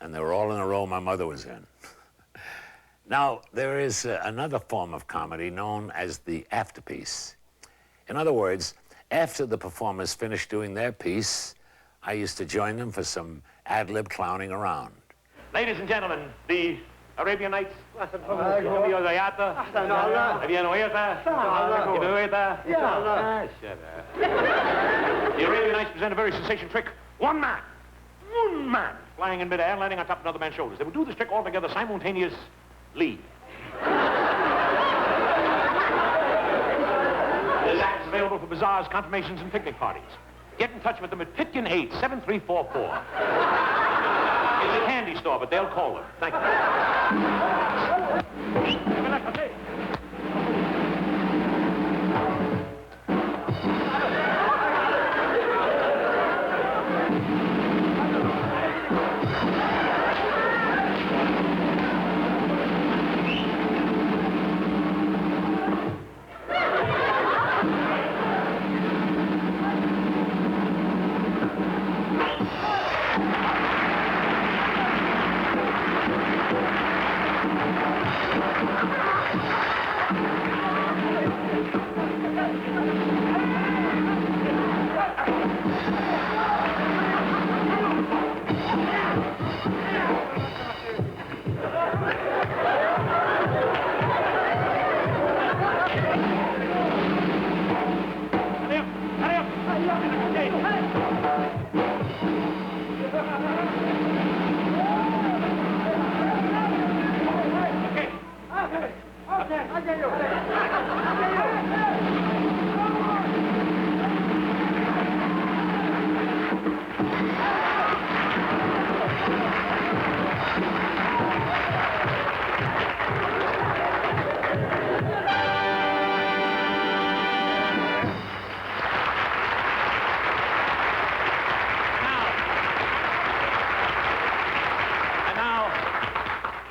And they were all in a row my mother was in. Now, there is another form of comedy known as the afterpiece. In other words, after the performers finished doing their piece, I used to join them for some ad-lib clowning around. Ladies and gentlemen, the Arabian Nights. The Arabian Nights present a very sensation trick. One man, flying in midair and landing on top of another man's shoulders. They will do this trick all together simultaneously. This act is available for bazaars, confirmations, and picnic parties. Get in touch with them at Pitkin 87344. It's a candy store, but they'll call them. Thank you.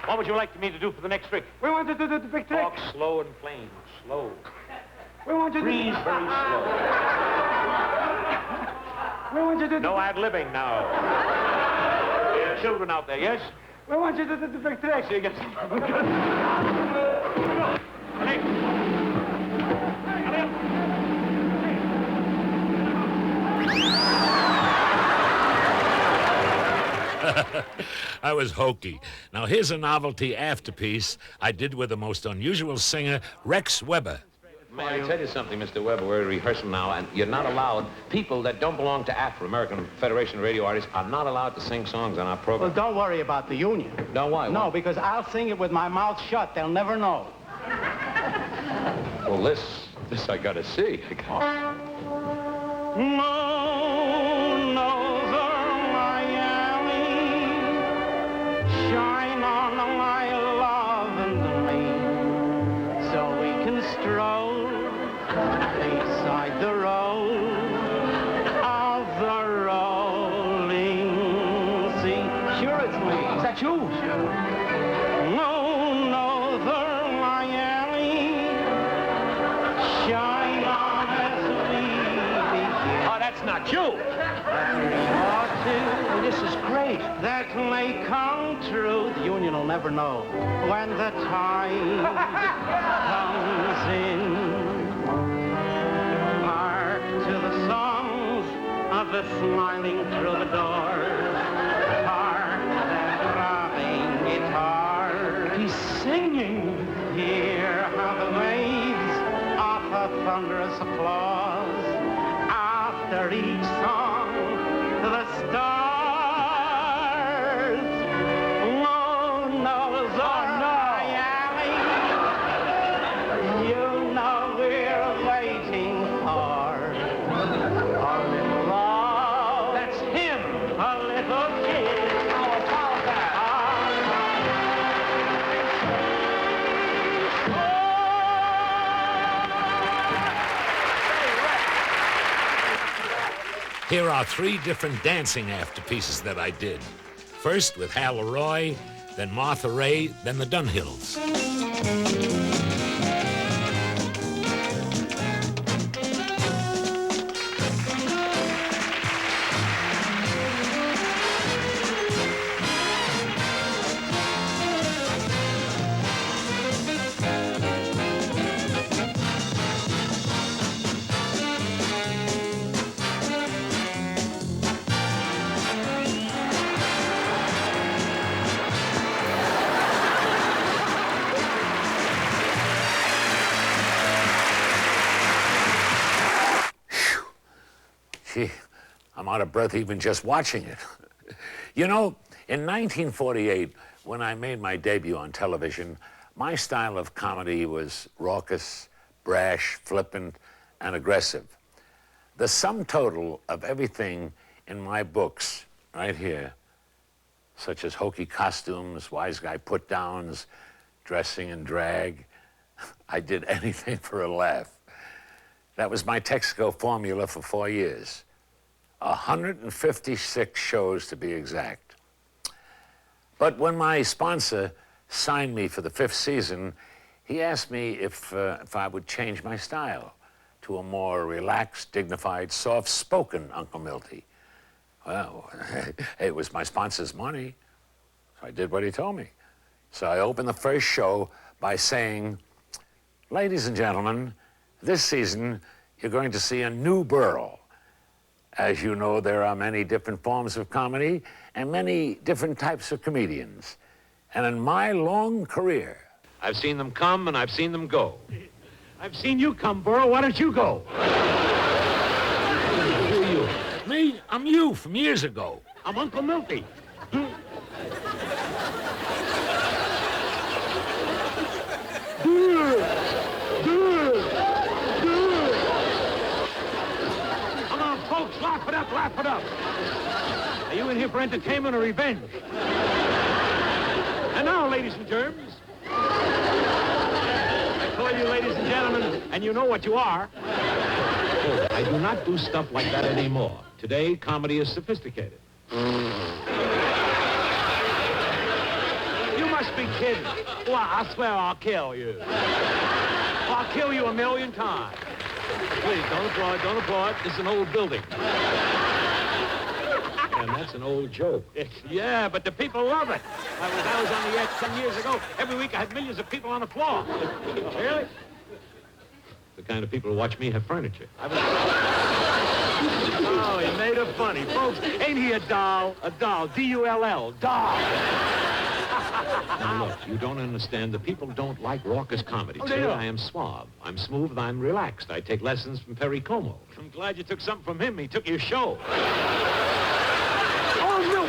What would you like me to do for the next trick? We want to do the big trick. Talk slow and plain. Slow. We want to do Breathe very slow. We want you to do no ad-libbing now. There are children out there, yes? We want you to do the big trick. See you again. I was hokey. Now, here's a novelty afterpiece I did with the most unusual singer, Rex Weber. May I tell you something, Mr. Weber? We're rehearsing now, and you're not allowed, people that don't belong to AFRA, American Federation of Radio Artists, are not allowed to sing songs on our program. Well, don't worry about the union. No, why? No, because I'll sing it with my mouth shut. They'll never know. Well, this I gotta see. Shine on my love and me, so we can stroll beside the road of the rolling sea. Sure, it's me. Is that you? Sure. No, Northern Miami, shine on as we begin. Oh, that's not you. This is great. That may come true. The union will never know when the time comes in. Hark to the songs of the smiling troubadours. Hark to that throbbing guitar. He's singing. Hear how the waves offer thunderous applause. After each song, the stars with a kiss. How about that? Here are 3 different dancing afterpieces that I did. First with Hal Leroy, then Martha Raye, then the Dunhills. Gee, I'm out of breath even just watching it. You know, in 1948, when I made my debut on television, my style of comedy was raucous, brash, flippant, and aggressive. The sum total of everything in my books, right here, such as hokey costumes, wise guy put-downs, dressing in drag, I did anything for a laugh. That was my Texaco formula for 4 years. 156 shows to be exact. But when my sponsor signed me for the 5th season, he asked me if I would change my style to a more relaxed, dignified, soft-spoken Uncle Milty. Well, it was my sponsor's money, so I did what he told me. So I opened the first show by saying, "Ladies and gentlemen, this season, you're going to see a new Berle. As you know, there are many different forms of comedy and many different types of comedians. And in my long career, I've seen them come and I've seen them go. I've seen you come, Berle. Why don't you go? Who are you? Me? I'm you from years ago. I'm Uncle Milty. Come on, folks, laugh it up, laugh it up. Are you in here for entertainment or revenge? And now, ladies and germs, I call you ladies and gentlemen, and you know what you are. Oh, I do not do stuff like that anymore. Today, comedy is sophisticated. You must be kidding. Well, I swear I'll kill you. I'll kill you 1,000,000 times. Please, don't applaud, don't applaud. This is an old building. And that's an old joke. Yeah, but the people love it. I was on the edge 10 years ago. Every week I had millions of people on the floor. Really? The kind of people who watch me have furniture. Oh, he made it funny. Folks, ain't he a doll? A doll. D-U-L-L. Doll. Now, look, you don't understand. The people don't like raucous comedy. Oh, they don't. I am suave. I'm smooth. I'm relaxed. I take lessons from Perry Como. I'm glad you took something from him. He took your show. Oh, no.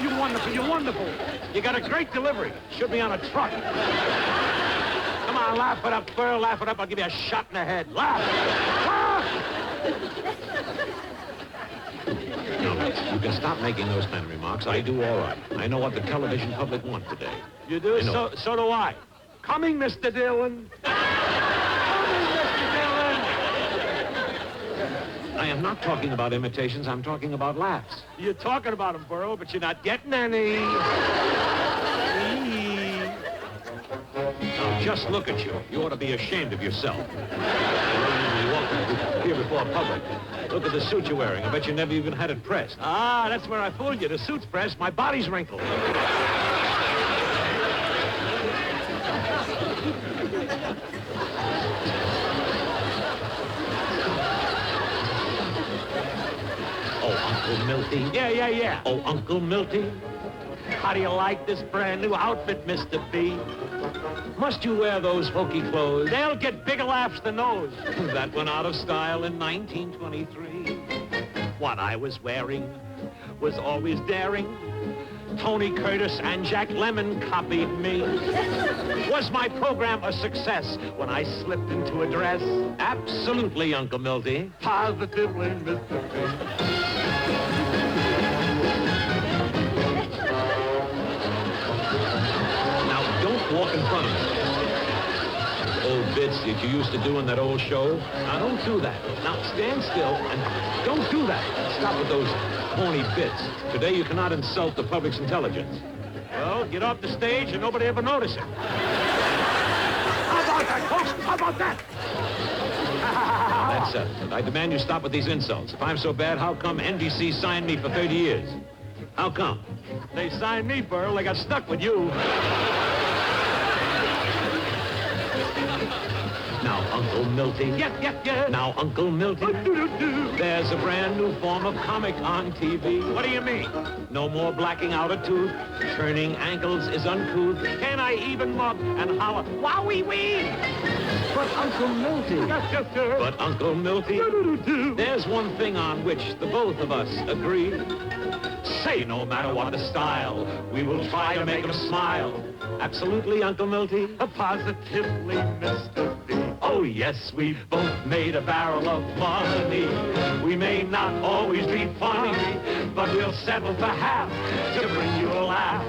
You're wonderful. You're wonderful. You got a great delivery. Should be on a truck. Come on, laugh it up, Burl. Laugh it up. I'll give you a shot in the head. Laugh. Laugh. No, you can stop making those kind of remarks. I do all right. I know what the television public want today. You do? I know. So do I. Coming, Mr. Dillon. Coming, Mr. Dillon. I am not talking about imitations. I'm talking about laughs. You're talking about them, Burl, but you're not getting any. Now, just look at you. You ought to be ashamed of yourself. You walk here before public. Look at the suit you're wearing. I bet you never even had it pressed. Ah, that's where I fooled you. The suit's pressed. My body's wrinkled. Oh, Uncle Milty. Yeah. Oh, Uncle Milty. How do you like this brand new outfit, Mr. B? Must you wear those hokey clothes? They'll get bigger laughs than those. That went out of style in 1923. What I was wearing was always daring. Tony Curtis and Jack Lemmon copied me. Was my program a success when I slipped into a dress? Absolutely, Uncle Milty. Positively, Mr. B. that you used to do in that old show? Now, don't do that. Now, stand still and don't do that. Stop with those corny bits. Today, you cannot insult the public's intelligence. Well, get off the stage and nobody ever notice it. How about that, folks? How about that? That's it. I demand you stop with these insults. If I'm so bad, how come NBC signed me for 30 years? How come? They signed me, Burl. They got stuck with you. Now, Uncle Milty. Yeah. Now, Uncle Milty. There's a brand new form of comic on TV. What do you mean? No more blacking out a tooth. Turning ankles is uncouth. Can I even mug and holler, wowee-wee? But Uncle Milty. Yes, sir. But Uncle Milty. There's one thing on which the both of us agree. Say no matter what the style, we will try to make him smile. Absolutely, Uncle Milty? Positively, Mr. B. Oh, yes, we've both made a barrel of money. We may not always be funny, but we'll settle for half to bring you a laugh.